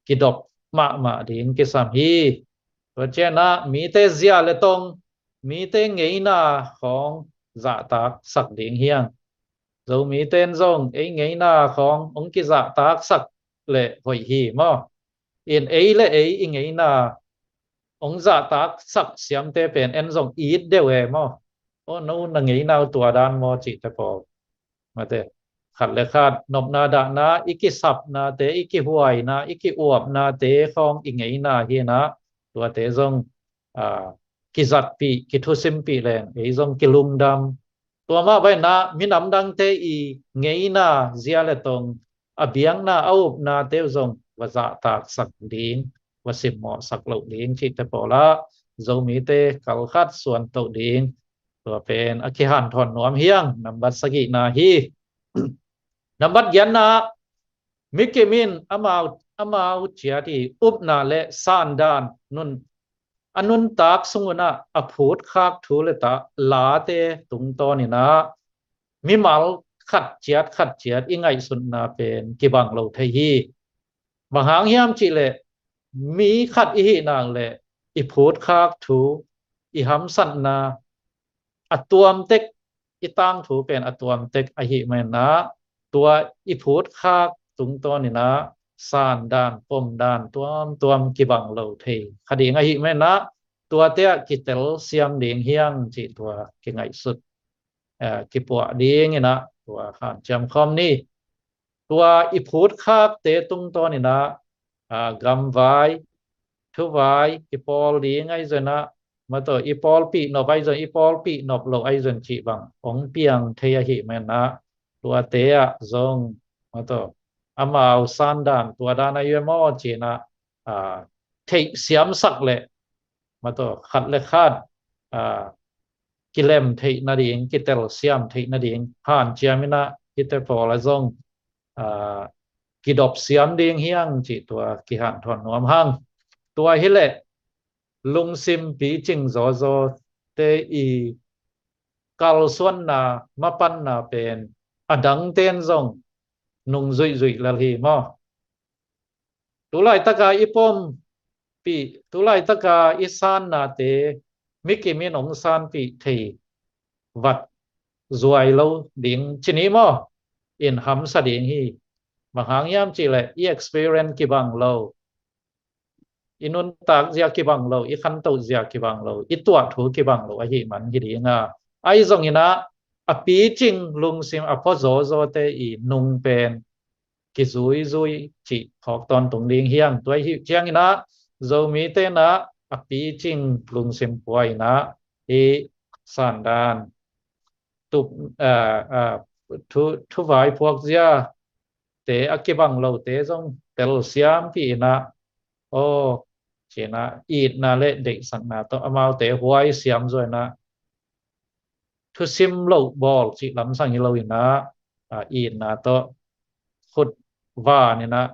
ki dop ma ding ki sam hi to che na mi te zia le tong mi te ngei na khong za tak sak ding hiang dấu mỹ tên dòng ấy ngay na không ông kia dạ tác sắc lệ hội hỉ mà in ấy lệ ấy in ấy na ông dạ tác sắc xiêm tê bền en dòng ít đều hè mà ô nó là ngay nào tua đan mà chỉ tập bỏ mà thế khát lệ khát nộp na đạn na iki sập na tế iki huai na iki uập na tế không in ấy na hi na tua tế dòng ki giặt pi ki thu sim pi lệ ấy dòng ki lung đam tua ma vai na mi nam dang te i ngei na zia le tong abiang na au na te zong wa za ta sak ding wa sim mo sak lo ding chi te pola zo mi te kal khat suan to ding tua pen a ki han thon nuam hiang number sagi na hi number yan na mi ke min amau chia ti up na le san dan nun anun tak sunguna aphut khak thu le ta la te tung to ni na mi mal khát chiat ingai sun na pen ki bang lo thei hi bang hang hiam chi le mi khát i hi nang le i phut khak thu i ham san na atuam tek i tang thu pen atuam tek a hi men na tua i phut khak tung to ni na san dan pom dan tuam ki bang lo thei khadi nga hi men na tua te ki tel siam ding hiang chi tua ki ngai sut ki po ding ina tua han cham khom ni tua i phut khak te tung to ni na gam vai thu vai i pol ding ai zena ma to i pol pi no vai zo i pol pi nop lo ai zon chi bang ong piang thei hi men na tua te zong ma to amao san dan tua dan ai mo chi na thei siam sak le mà to khát le khát kilem thei na ding kitel siam thei na ding han chiamina kitel po la zong ki dop siam ding hiang chi tua ki han thon nuam hang tua hi le lung sim pi ching zo zo te i kal suan na mapan na pen adang ten zong nung zui zui la hi mo tu lai taka ipom pi tu lai taka isan na te miki min ong san pi thei vật ruồi lâu điện chini mo in ham sa điện hi mà hàng yam chỉ là i experience ki bang lâu inun tak zia ki bang lâu i khan to zia ki bang lâu i tua thu ki bang lâu hi man hi ding a ai zong ina a pi ching lung sim a pho zo zo te i nung pen ki zui zui chỉ học toàn tung ding hiang toi hi chiang ina zo mi te na a pi ching lung sim poi na i san dan tục thu vài phuộc zia tế ake bang lâu tế trong tel siam pi na ô chỉ na ít na lệ định sẵn na to amao tế huai siam rồi na thu sim lâu ball chỉ lắm sang lâu na ít na to khut va ni na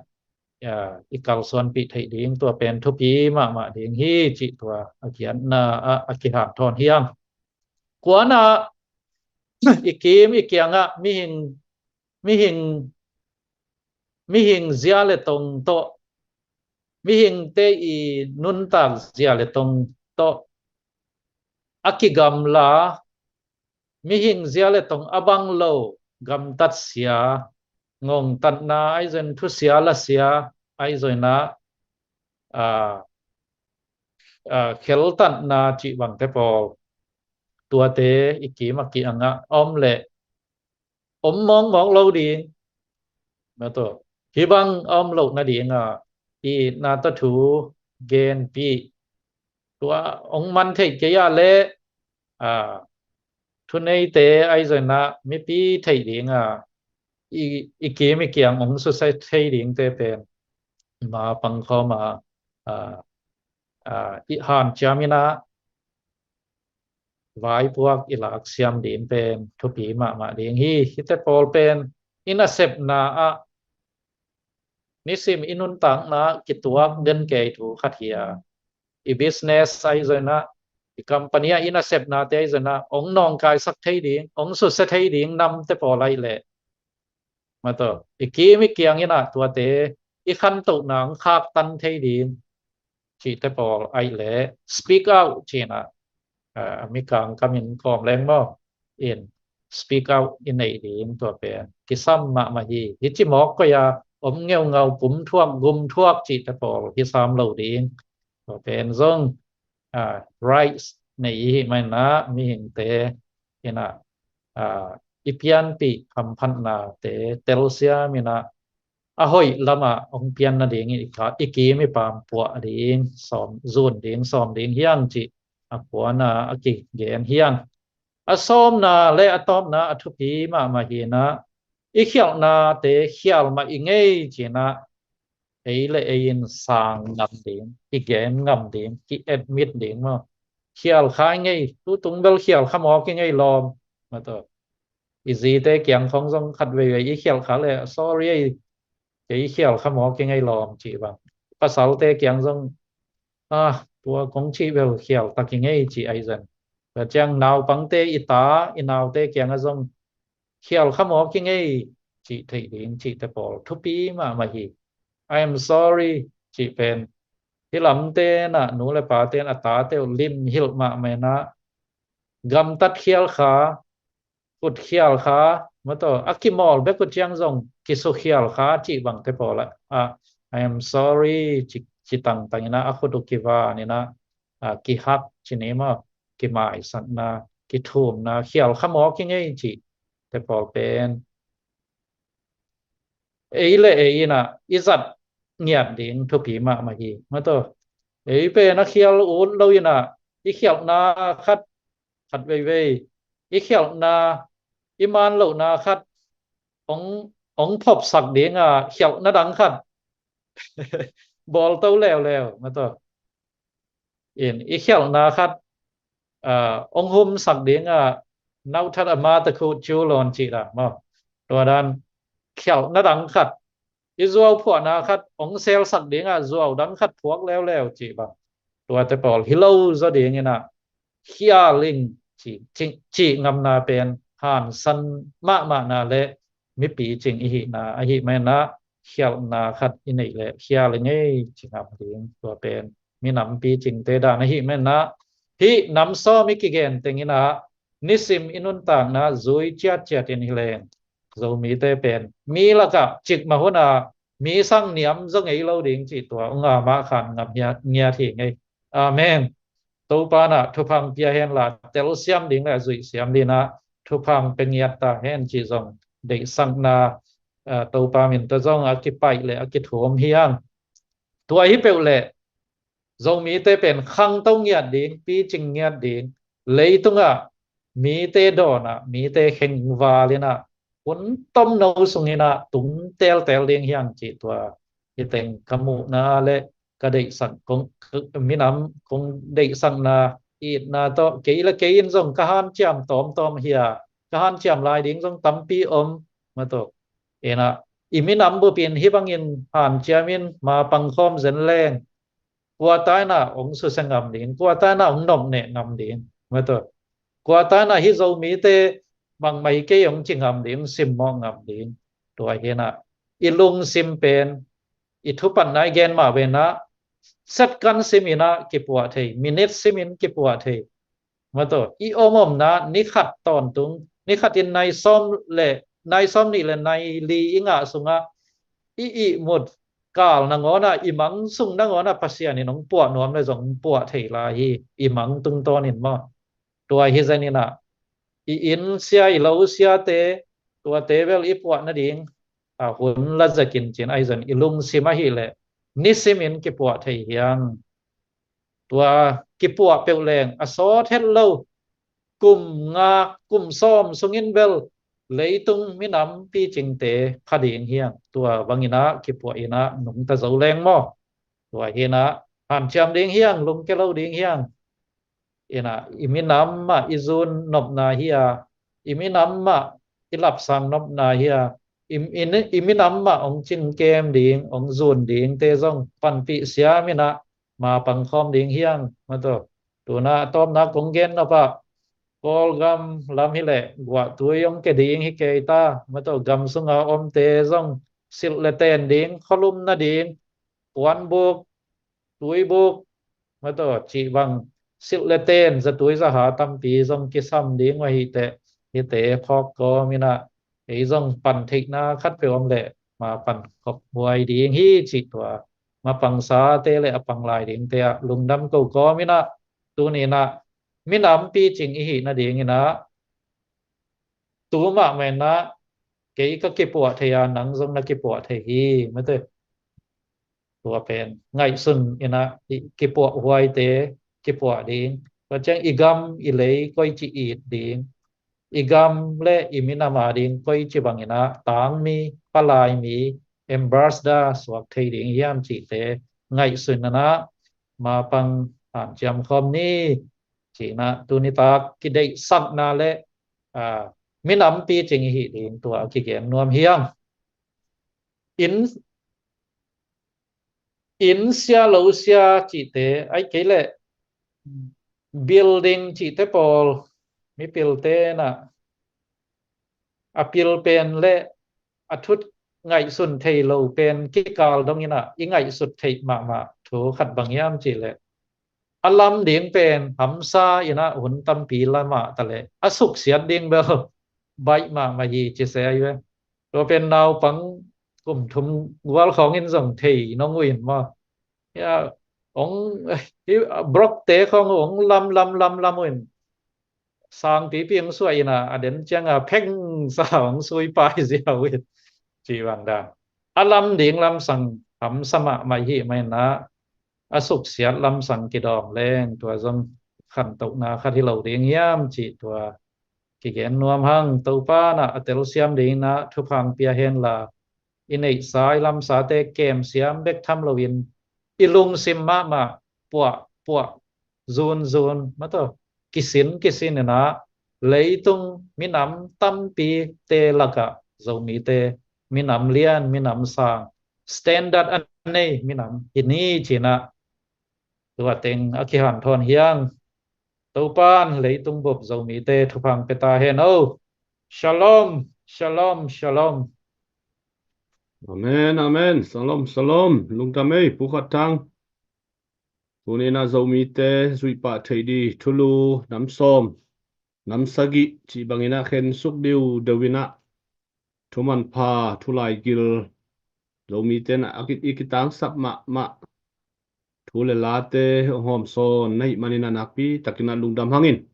ikal suan pi thei ding tua pen thu pi ma ding hi chỉ tua akian na akihan thon hiang kwa na ikim ikianga mi hình zia le tong to mi hình te i nun tak zia le tong to akigam la mi hình zia le tong abang lo gam tat sia ngong tat na ai zen thu sia la sia ai rồi na khel tat na chi bang te pol tua te ikim akianga om le mong mong lâu đi mà to hi bang lâu na đi nga i na ta thu gen pi tua ông man thei ke ya le thu nei te ai rồi na mi pi thei đi nga i ke mi kyang ông su sai thei ding te pen ma pang kho ma i han chamina vai puak ilak siam dim pen thu pi ma ding hi te pol pen ina sep na nisim inun tang na kituak den ke thu khathia i business ai rồi na i company ina sep na te ai rồi na ong nong kai sak thei ding ong su se thei ding nam te pol ai le ma to i ki mi kyang ina tua te i khan to nang khak tan thei ding chi te pol ai le speak out china mi kang kamin kom leng mo in speak out in nei ding tua pe ki sam ma hi hi chi mok ko ya nghèo ngầu bún thuốc gum thuốc chỉ tập bỏ cái xăm lâu đi rồi bên zong rice này mà na mi hình tế cái na ipian pi ham phan na tế telosia mi na hoi lama ông pian na ding iki mi pam po ding som zun ding som ding hiang chi po na aki gen hiang som na le atom na thu pi ma hi na i khial na te khial ma i ngei chi na ấy là in sang ngầm đến i gen ngầm đến ki admit đến mà khial khai ngei tu tung bel khial kham o ki ngei lom mà to i gì te kyang phong song khat về i khial khá le sorry cái khial kham o ki ngei lom chi ba pasal te kyang song tua kong chi bel khial ta ki ngei chi ai zan và chang nào bằng te i ta i nào te kyang song khial kham o ki ngei chị thấy đến chị tập bỏ thu pi mà hi I am sorry chị pen hi lam te na nu le pa ten ata te lim hil ma me na gam tat khial kha kut khial kha ma to akimol be kut chang zong ki so khial kha chị bằng te bỏ la I am sorry chị tang tang na akhudu ki va ni na ki hak chi ne ma ki mai san na ki thum na khial kha mo ki ngei chị te bỏ pen ấy lệ ấy na izat nghiệt đến thu phí mà gì mà tôi ấy về nó khiêu uốn lâu na ý khiêu na khát khát về ý khiêu na iman lâu na khát ông phập sặc đến khiêu nó đắng khát bol tàu lèo lèo mà tôi ý khiêu na khát ông hôm sặc đến nấu thật mà ta khu chú lon chỉ là mà tôi đang khiêu nó đắng khát Israel phò na khát ông sel sặc điếng à Israel đắng khát phuak leo chỉ bằng tua te Paul hello zo điếng na hia linh chỉ ngam na pen han san ma na le mi pi ching hi na hi me na hial na khát in nei le hia le ngei chỉ ngam điếng tua pen mi nam pi ching te da na hi me na hi nam so mi ki gen tengina nisim inun tang na zui chat in hilen zo mi te pen mi la ka chik ma hona mi sang niam zo ngei lo ding chi tua nga ma khan ngam nya thi ngei amen tu pa na thu phang pia hen la tel siam ding la zui siam di na thu phang pengiat ta hen chi zong de sang na tu pa min ta zong a ki pai le a ki thum hiang tua hi pe le dòng mỹ tê bền khăng tông nhiệt đến pi trình nhiệt đến lấy tung à mỹ tê đỏ na mỹ tê khen và lên à cuốn tôm nấu sung hin à tung tel tel liên hiang chỉ tua cái tên kamu na lệ cái đệ sang công mi nam công đệ sang na ít na to cái là cái in dòng cái han chạm tóm tóm hia cái han chạm lại đến dòng tắm pi mà to ena imi nam bu pin hi bangin han chamin ma pangkhom zen leng qua tai na ông su sang ngam din qua tai na ông nom ne ngam din mà to qua tai na hi zo mi te bằng mấy cái ông chỉ ngam din sim mo ngam din to hi na ilung sim pen itu pan nai gen ma ve na set kan simina ki puwa thei minute simin ki puwa thei mà to i omom na ni khat ton tung ni khat in nai som le nai som ni le nai li inga sunga i một kal na ngona imang sung na ngona pasia ni nong puwa nuam le zong puwa thei la hi imang tung ton in ma tua hi zanina i in sia i lo sia te tua te vel i puwa na ding a hun la zakin chin ai zan ilung sima hi le ni simin ki puwa thei hiang tua ki puwa pe leng a so thet lo kum nga kum som sungin bel leitung minam pi chingte khading hiang tua wangina ki puwa ina nung ta zo leng mo tua hina han cham ding hiang lung ke lo ding hiang ina iminam ma izun nop na hia iminam ma ilap sang nop na hia iminam ma ong ching kem ding ong zun ding te zong pan pi sia mina ma pang khom ding hiang ma to tu na tom na kong gen na pa kol gam lam hi le gwa tu yong ke ding hi ke ta ma to gam sunga om te zong sil le ten ding kholum na ding wan buk tui buk ma to chi bang sil le ten za tui za ha tam pi zong ki sam ding wa hi te phok ko mina ei zong pan thik na khat pe om le ma pan khop huai ding hi chi to ma pang sa te le apang lai ding te lung dam ko mina tu ni na minam pi ching hi na ding ina tu ma me na ke ka ki po the ya nang zong na ki po the hi ma te tua pen ngai sun ina ki po huai te ki po ding và chang igam ilei koi chi it ding igam le iminama ding koi chi bang ina tang mi palai mi embrace da swak thei ding yam chi te ngai sun na ma pang han cham khom ni chỉ na tu ni ta ki dei sak na le minam pi ching hi ding tua ki gen nuam hiang in in sia lo sia chỉ te ai ke le building chỉ te pol mi pil te na apil pen le athut ngai sun thei lo pen ki kal dong ina i ngai sut thei ma thu khat bang yam chi le alam ding pen hamsa ina hun tam pi la ma ta le asuk siat ding bel bai ma yi chi se ai we to pen naw pang kum thum wal khong in zong thei no nguin ma ya ông brok te không ông lam win sang tí pieng suy na đến chăng phèn sao suy pai ziao win chỉ bằng đà alam điện lam sang hầm sama mai hi mai na asuk siat lam sang ki dom leng tua zong khăn tụ na khát hi lâu điện yam chỉ tua ki gen nuam hang tàu pa na atel siam ding na thu phang pia hen là inei sai lam sa te kem siam bek tham lovin ilung sim ma pua zun ma to kisin na leitung minam tam pi te laka zo mi te minam lian minam sang standard an nei minam ini china tua teng akihan thon hiang topan leitung bop zomi te thupang peta hen o shalom shalom shalom Amen, amen. Salam, salam. Lung tamay, pukat tang. Tunina zomi te, zui pa thầy đi, tulu, nam som, nam sagi, chỉ bằng ina khen suk diu dewina, thuman pa, thulai gil, zomi te na akit ikitang sap ma, thule late, hom so, nahi manina nakpi, takina lung dam hangin.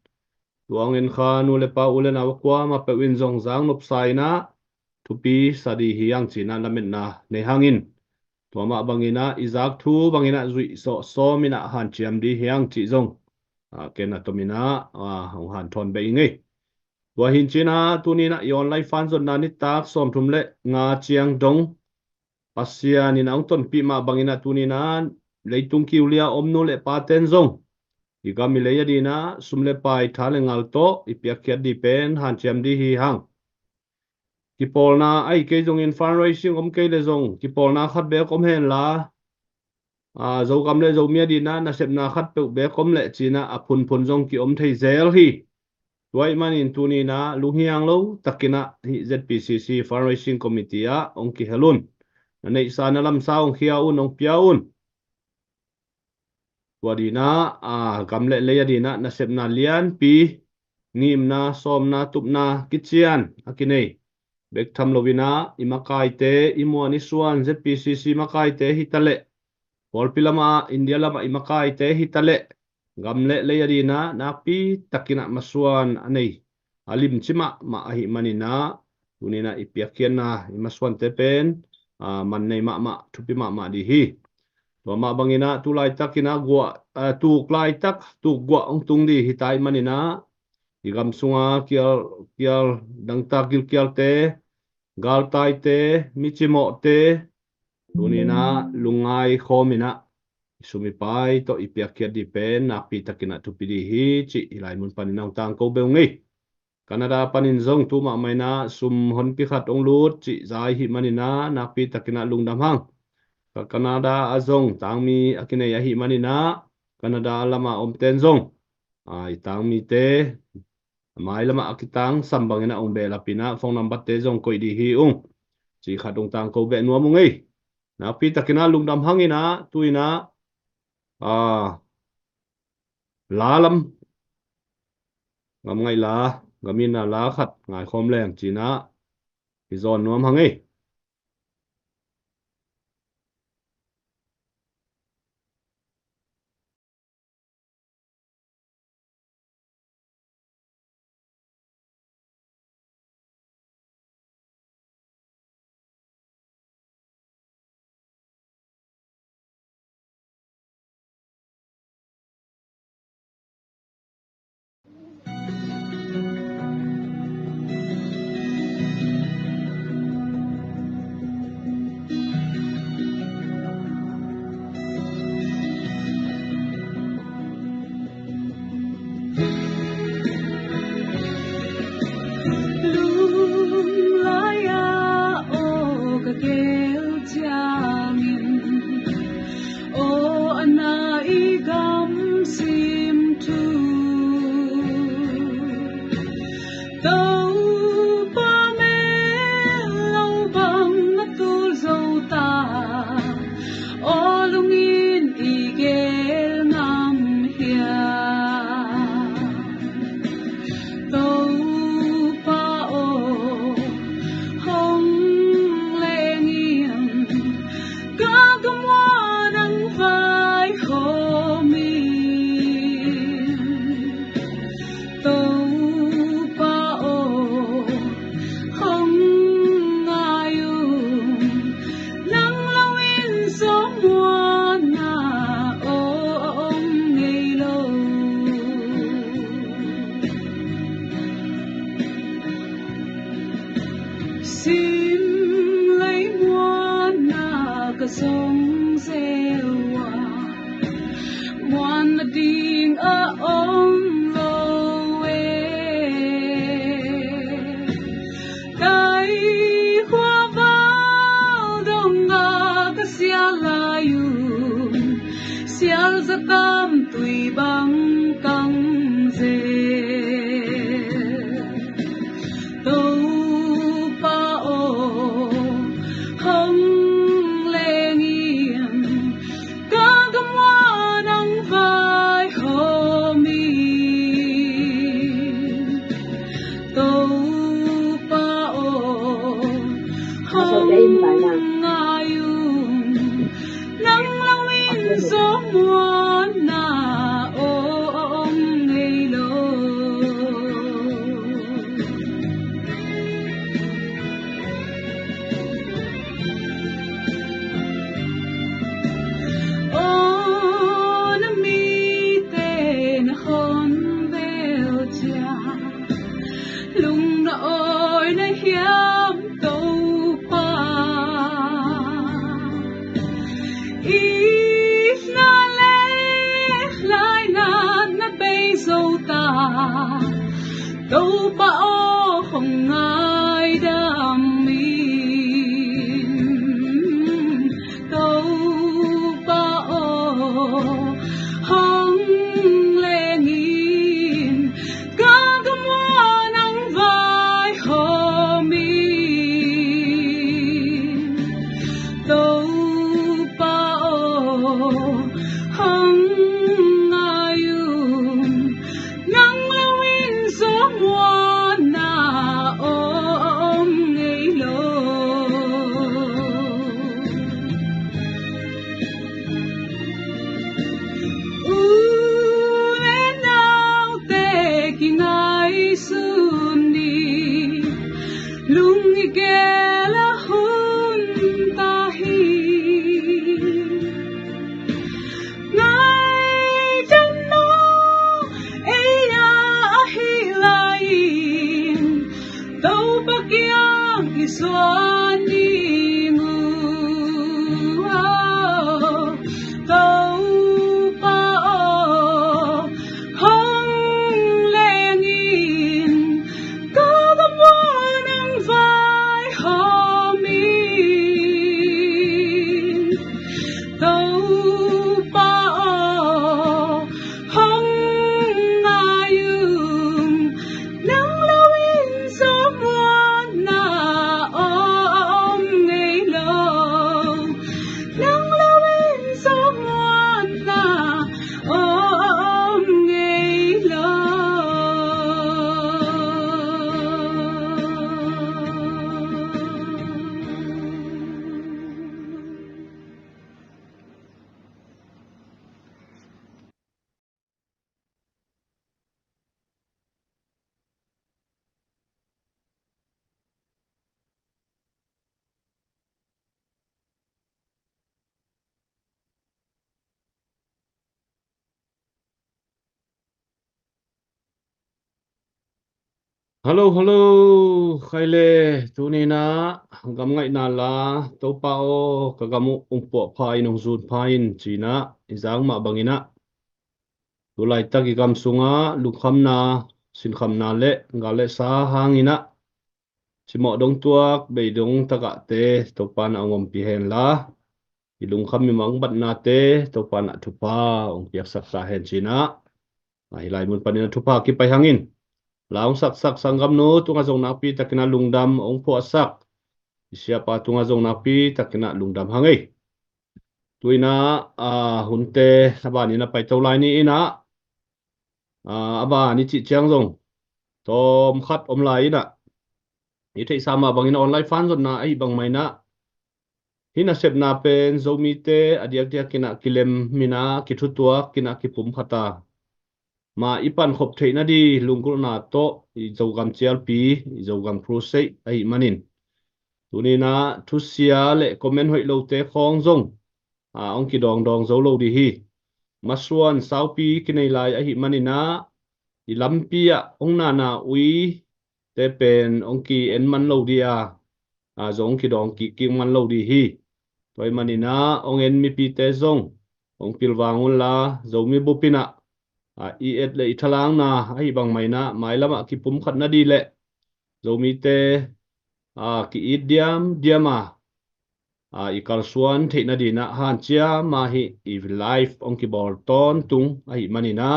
Tuangin kha nule pa ule na wakwa, ma pe win zong zang nop sai na, thupi sadi hiyang china lamin na, ne hangin. Tuama bangina izak thu bangina zui so mina han chiam di hiang chi zong kena tomina hong han thon be nge wa hin china tunina yon lai fan zon na ni tak som thum le nga chiang dong pasia ni nang ton pi ma bangina tunina leitung kiulia omnu le paten zong igami le ya dina sumle pai thale ngal to ipiak khiat di pen han chiam di hi hang ki pol na ai ke zong in fundraising ke le zong ki pol na khat be kom hen la dấu gam le dấu mía đi na sep na khát pe be kom le china a phun phun zong ki thei zel hi tuai man in tu ni na lu hiang lo takina hi ZPCC fundraising committee a ong ki helun nei sa na lam sa ong khia un ong pia un wa di na gam le le ya di na sep na lian pi ngim na som na tup na kichian akinei bek tham lovina imakai te imuani suan ZPCC makai te hitale Polpilama India lama imakai te hitale gamle le yadina napi takina masuan anei alim chima ma ahi manina unina ipiakian na imasuan te pen man nei ma thupi ma di hi to ma bangina tu lai takina gua tu klai tak tu gua ong tung di hitai manina igam sunga kial dang ta kial te gal tai te michimo te tunina lungai khomina sumi pai to ipiakiat di pen napi takina tupidi hi chi ilai mun paninang tang ko be ngi Canada panin zong tu ma maina sum hon pi khat ong lut chi zai hi manina napi takina lungdam hang ka Canada azong tangmi akine ya hi manina Canada lama om ten zong ai tangmi te mai lama akitang sambangina ong be lapina phone number te zong koi di hi ung chi khat ong tang ko be nuam ngi napi takina lungdam hangina tuina lalam ngam ngay la gamin na la khat ngai khom leng china ki zon nuam hangi cam tùy bằng căng dê tâu pa ô hông lê nghiêng ca gam hoa nắng vai hồ mi tâu pa ô hông ngayung nắng lawin gió mùa na ôm ngày lô ô na mi tên hôn bèo cha lung na ôi na hiếm tâu pa if na lê lại na bay dâu ta đâu pa ô không ai đam min đâu pa ô không lên nhìn ca gam hoa nắng vai hồ mi đâu pa ô không ngayung nắng lawin gió mùa na ôm ngày lô lẽ nào tê khi ngài xuân đi lung ghé là hôn ta hi ngài chân nó ấy đã hi lại đâu bác kia khi xuân đi ngủ đâu pa ô hông lê nhìn có gam hoa nắng vai hồ mi đâu pa ô hông ngayung nắng lawin gió mùa na ôm ngày lô nắng lawin gió mùa na ôm ngày lô Hello, hello, khai lê, tu ni na, gam ngai na la, tau pa o, kagamu umpo phai nong zun phain, china, izang ma bangina. Tu lai taki gam sunga, lukham na, sin kham na le, ngale sa hangina. Chimo dong tuak, bei dong taka te, tau pa na ngom pihen la. Ilung kham mi mang bat na te, tau pa na tupa, ong piak sak sa hen china. Hilai mun panina tupa ki pai hangin. Laong sak sanggam no tunga zong napi takina lungdam ong po sak siapa tunga zong napi takina lungdam hangai tuina hunte abani na pai tolai ni ina abani chi chiang zong tom khat om lai na ni thei sama bangina online fan zon na ai bang mai na hina sep na pen zomi te adiak dia kina kilem mina kithutua kina kipum khata mà ipan khop theina di lungkul na to I zogam chial pi I zogam crusei ai manin tunina thusia le comment hoi lo te khong zong ong ki dong dong zo lo di hi masuan sau pi kinai lai ai manina I lampia ong na ui te pen ong ki en man lo dia zong ki dong ki man lo di hi toy manina ong en mi pi te zong ong pilwangun la zo mi bupina I et le ithalang na ai bang mai na mai lama ki pum khat na di le zomi te ki diam diama ikal suan thei na di na han chia ma hi if life ong ki bor ton tung a hi manina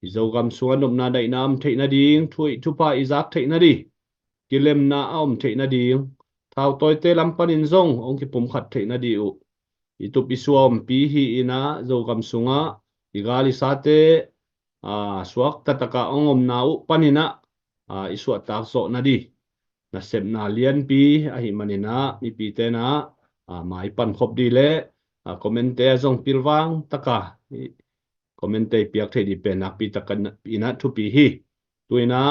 izogam suan nom na dai nam thei na ding thui thupa izak thei na di kilem na om thei na ding thau toy te lam panin zong ong ki pum khat thei na di u itup isuam pi hi ina zogam sunga igali sate suak tataka ongom na u panina isua tak so na di na sep na lian pi a hi manina mi pi te na mai pan khop di le komente zong pilwang taka komente piak thei di pe na pi takan ina thu pi hi tuina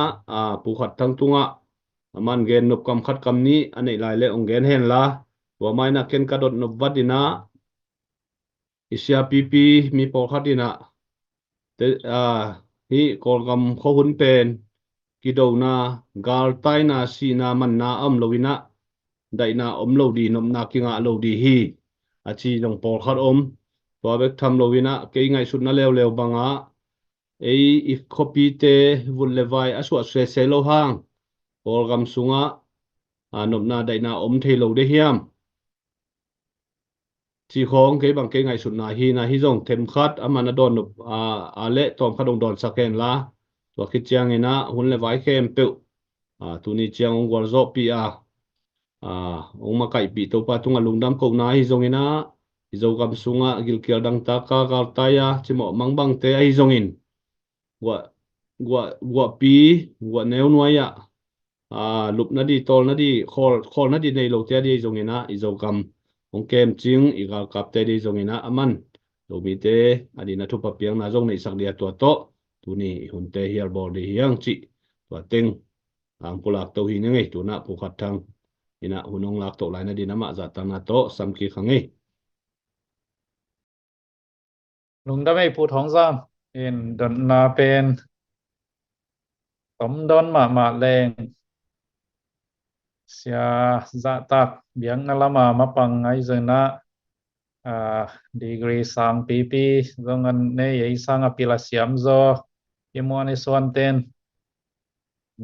pu khat thang tunga man gen nup kam khat kam ni anei lai le ong gen hen la wa mai na ken kadot nup vadina isia pi pi mi por khatina te hi kol gam kho hun pen ki do na gal tai na si na man na am lovina dai na om lo di nom na ki nga lo di hi chi dong por khat to bek tham lovina ke ngai sut na lew lew banga ei I copy te vun le vai aswa se lo hang kol gam sunga nom na dai na om thei lo de hiam chỉ khong cái bằng cái ngày sụt na hi zong thêm khát ama na don nộp lệ tom khát đồng đòn saken la và khi chiang ina hun le vai khem pe tu ni chiang ong war zo pi ong ma kai pi to pa tunga lungdam ko na hi zong ina hi zo gam sunga gil kial dang ta ka gal ta ya chimo mang bang te hi zong in wa wa pi wa neu nuai ya lup na di tol na di khol na di nei lo te di zong ina hi zo gam ong kem ching igal kap te di zong ina aman lo mi te adina thu pa piang na zong nei sak dia to tu ni hun te hial bol di hiang chi to teng ang pulak to hi ngai tu na pu khat thang ina hunong lak to lai na di na ma za ta na to sam ki khangai lung da mai pu thong zam in don na pen tom don ma leng sia za tak biang na lama ma pang ai zena degree sang pp zong an ne ei sang apila siam zo imon iswan ten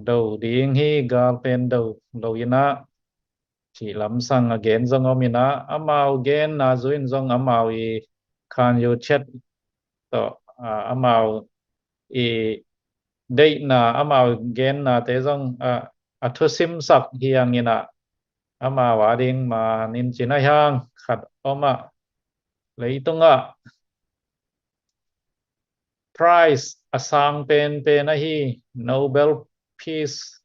do ding hi gal pen do lo ina chỉ lắm sang again zong omina amau gen na zuin zong amau I can you chat to amau I dei na amau gen na te zong thu sim sak hiang ina ama wading ma nin china hang khat oma leitunga prize asang pen a hi Nobel Peace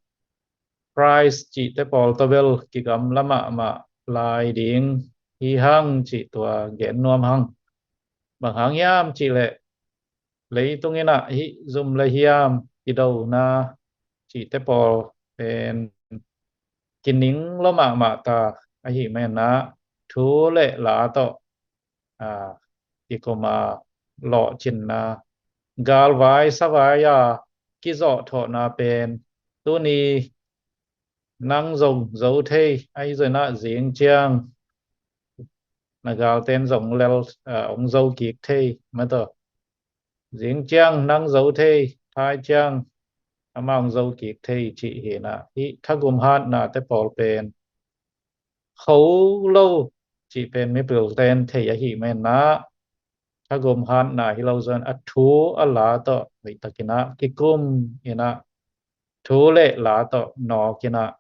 Prize chỉ te pol tobel ki gam lama ma lai ding hi hang chỉ tua gen nuam hang bang hang yam chỉ le leitung ina hi zum le hiam ki do na chỉ te pol pen kining lama ma ta a hi men na thu le la to ikoma lo chin na gal vai sa vai ya ki zo tho na pen tu ni nang zong zo thei ai rồi na giếng chiang na gal ten zong lel ong zo ki thei ma to giếng chiang nang zo thei thai chiang amang zo ki thei chi he na hi thagum hat na te pol pen khâu lâu chỉ pen mi pil ten thei a hi men na thagum han na hi lo zon a thu a la to mi takina ki kum ina thu le la to no kina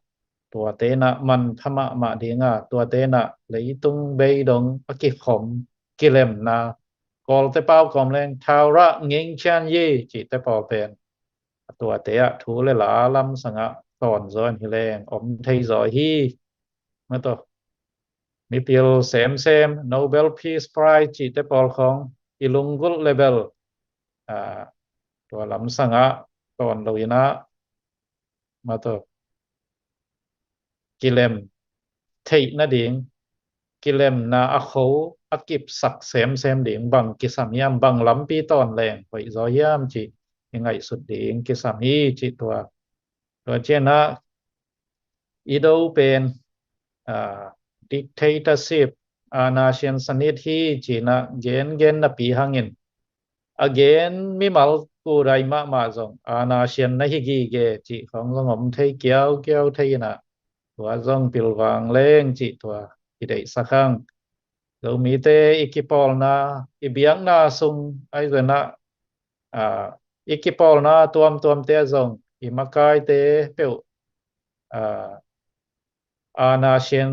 tua te na man thama ma dinga tua te na leitung bei dong a ki khom ki lem na kol te pau kom leng thau ra nging chan ye chỉ te pol pen tua te a thu le la lam sanga ton zon hi leng om thei zo hi ma to mi pil sem Nobel Peace Prize chỉ te pol khong ilungul level tua lam sanga ton lo ina ma to kilem thei na ding kilem na a kho a kip sak sem ding bang ki sam yam bang lam pi ton leng hoi zo yam chi ngai sut ding ki sam hi chi tua chen na ido pen dictatorship nation sanit hi chi na gen na pi hangin again mi mal ku rai ma zong nation na hi gi ge chi khong ngom thei kiao thei na tua zong pil wang leng chi tua idei sakang zo mi te ikipol na ibiang na sung ai rồi na ikipol na tuam te zong imakai te peu na sien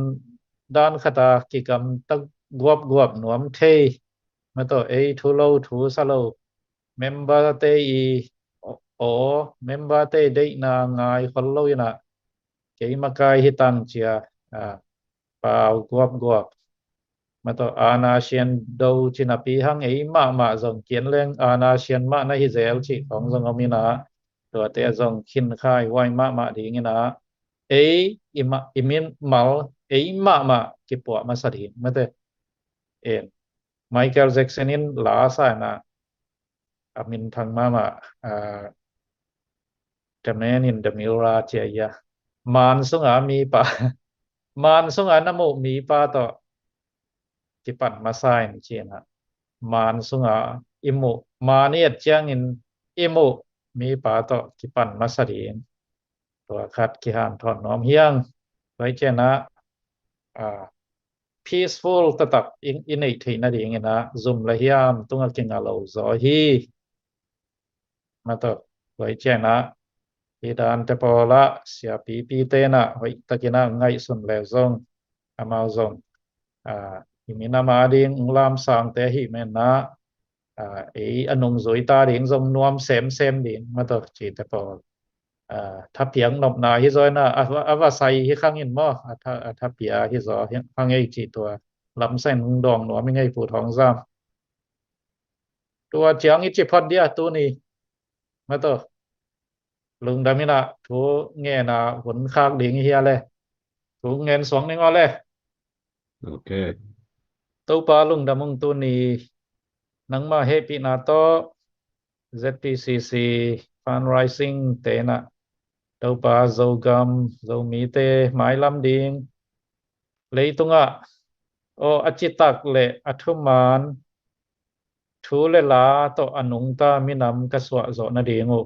dan khata ki kam tak guap nuam thei ma to ei thu lo thu sa lo member te i o member te dei na ngai khol lo ina ke makai hitang chia pau guap mà to ana sian đâu chỉ là pi hang ấy mà dòng kiến lên ana sian mà na hi zel chỉ không dòng ông ina to te dòng khin khai wai mà đi nghe na ấy imin mal ấy mà cái bộ mà sát hin mà te en Michael Jackson in la sa na amin thang mà the man in the mirror chia ya man sung mi pa man sung namu mi pa to cái bản mà sai ni chia na man sunga imu maniat chang in imu mi pa to ki pan masarin to khat ki han thon nom hiang vai chena peaceful tatak in nei thei na ding na zum la hiam tunga kinga lo zo hi ma to vai chena idan te pola sia pi te na vai takina ngai sun le zong amao zong imina ma ding lam sang te hi men na ấy anong rồi ta đến dòng nuam xem đến mà tôi chỉ tập tháp tiếng nộp na hi rồi na ava sai hi khang in mo tháp pia hi rồi khang ấy chỉตัวลำเส้นดองหนูไม่ไงผู้ท้องซ้ำตัวเจียงอิจิพัดเดียตัวนี้มาตัวลุงดามินะทูเงี้ยนะผลข้างดิ่งเฮียเลยทูเงินสองนี่งอเลย okตัวปลาลุงดามุงตัวนี้นังมาเฮปีนาโต ZPCC fundraising te na đâu pa dâu gam dâu mi te mai lam ding lấy tunga o achitak le athuman thu le la to anung ta minam ka swa zo na dingu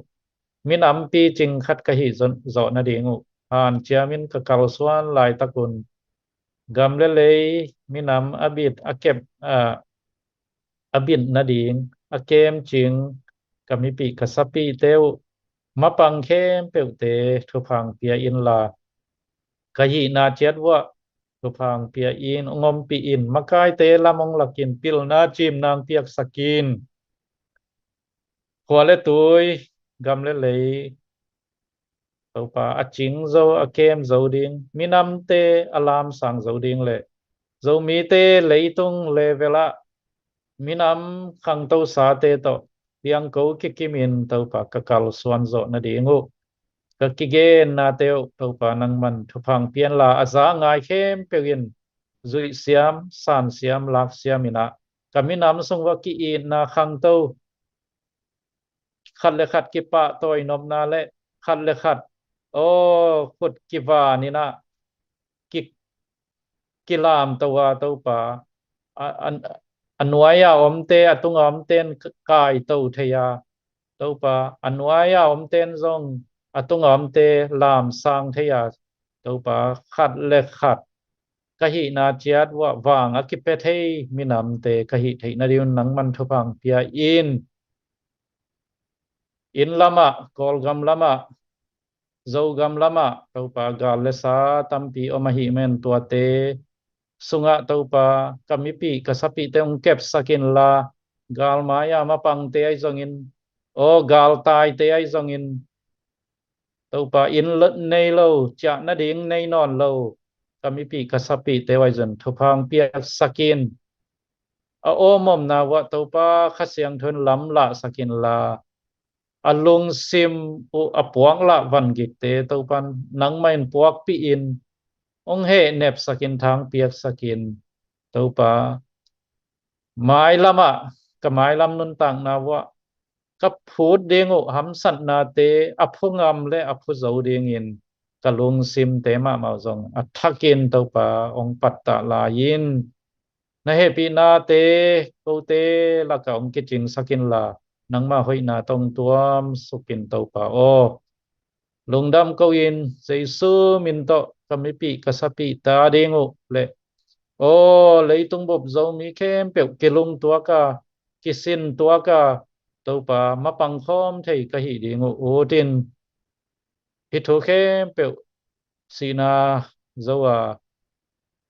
minam pi ching khat ka hi zo na dingu han chiamin ka kalswan lai takun gam le minam abit akep abin na ding akem ching kamipi kasapi teu mapang khem peu te thupang pia in la kahi na chet wa thupang pia in ngom pi in makai te lamong lakin pil na chim nang piak sakin khwale tui gam le topa aching zo akem zo ding minam te alam sang zo ding le zo mi te leitung le vela minam khang to sa te to piang ko kikimin topa kakal swan zo na dingu kakigen na teo topa nang man thupang pian la aza ngai khem pewin zui siam san siam lak siam ina kaminam song wa ki in na khang to khat le khat ki pa toy nom na le khat le khat o khut ki wa ni na ki kilam tawa topa anwaya omte atung omten kai to thaya topa anwaya omten zong atung omte lam sang thaya topa khat le khat kahi na chiat wa wang akipe thei minam te kahi thei na riun nang man thupang pia in lama kolgam lama zogam lama topa gal le sa tampi omahi men tua te sunga topa kamipi kasapi te ong kep sakin la gal maya mapang te ai zongin o gal tai te ai zongin topa in nei lo cha na ding nei non lo kamipi kasapi te wai zon thupang pia sakin o mom na wa topa khasiang thun lam la sakin la alung sim u apuang la van git te topan nang main puak pi in ong he nep sakin thang piak sakin topa mai lama ka mai lam nun tang na wa ka phut dengu ham san na te aphungam le aphu zo ding in kalung sim te ma ma zong athakin topa ong patta la yin na he pi na te ko te la ka ong kiching sakin la nang ma hoi na tong tuam sukin topa o lungdam ko in jesu min to kamipi kasapi ta dengu le ô lấy tung bộp dâu mi khem biểu kê lung tua cả kê xin tua cả tàu bà mà bằng khom thì cái gì đi ngủ ô tin hít thô khem biểu xin à dâu à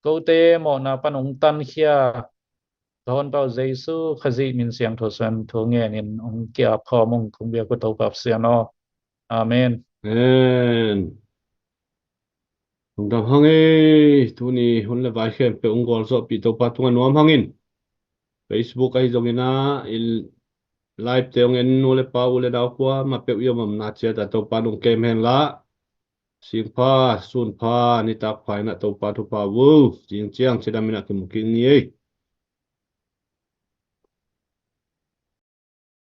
câu tê mò na pan ông tan khia thôn bao Giêsu khazi min siang tho san tho nghe nên ông kia phò mong không biết có tàu bạc xian nó amen Amen. Hong dam hang tu ni hun le vai khem pe ung gol so pi to pa tunga nuam hangin. Facebook ai zongina il live te ong en nu le pa u le dau kwa ma pe yo mam na che ta to pa nong kem hen la. Sing pa sun pa ni tak phai na to pa thu pa wu jing chiang che da mina kim king ni ei.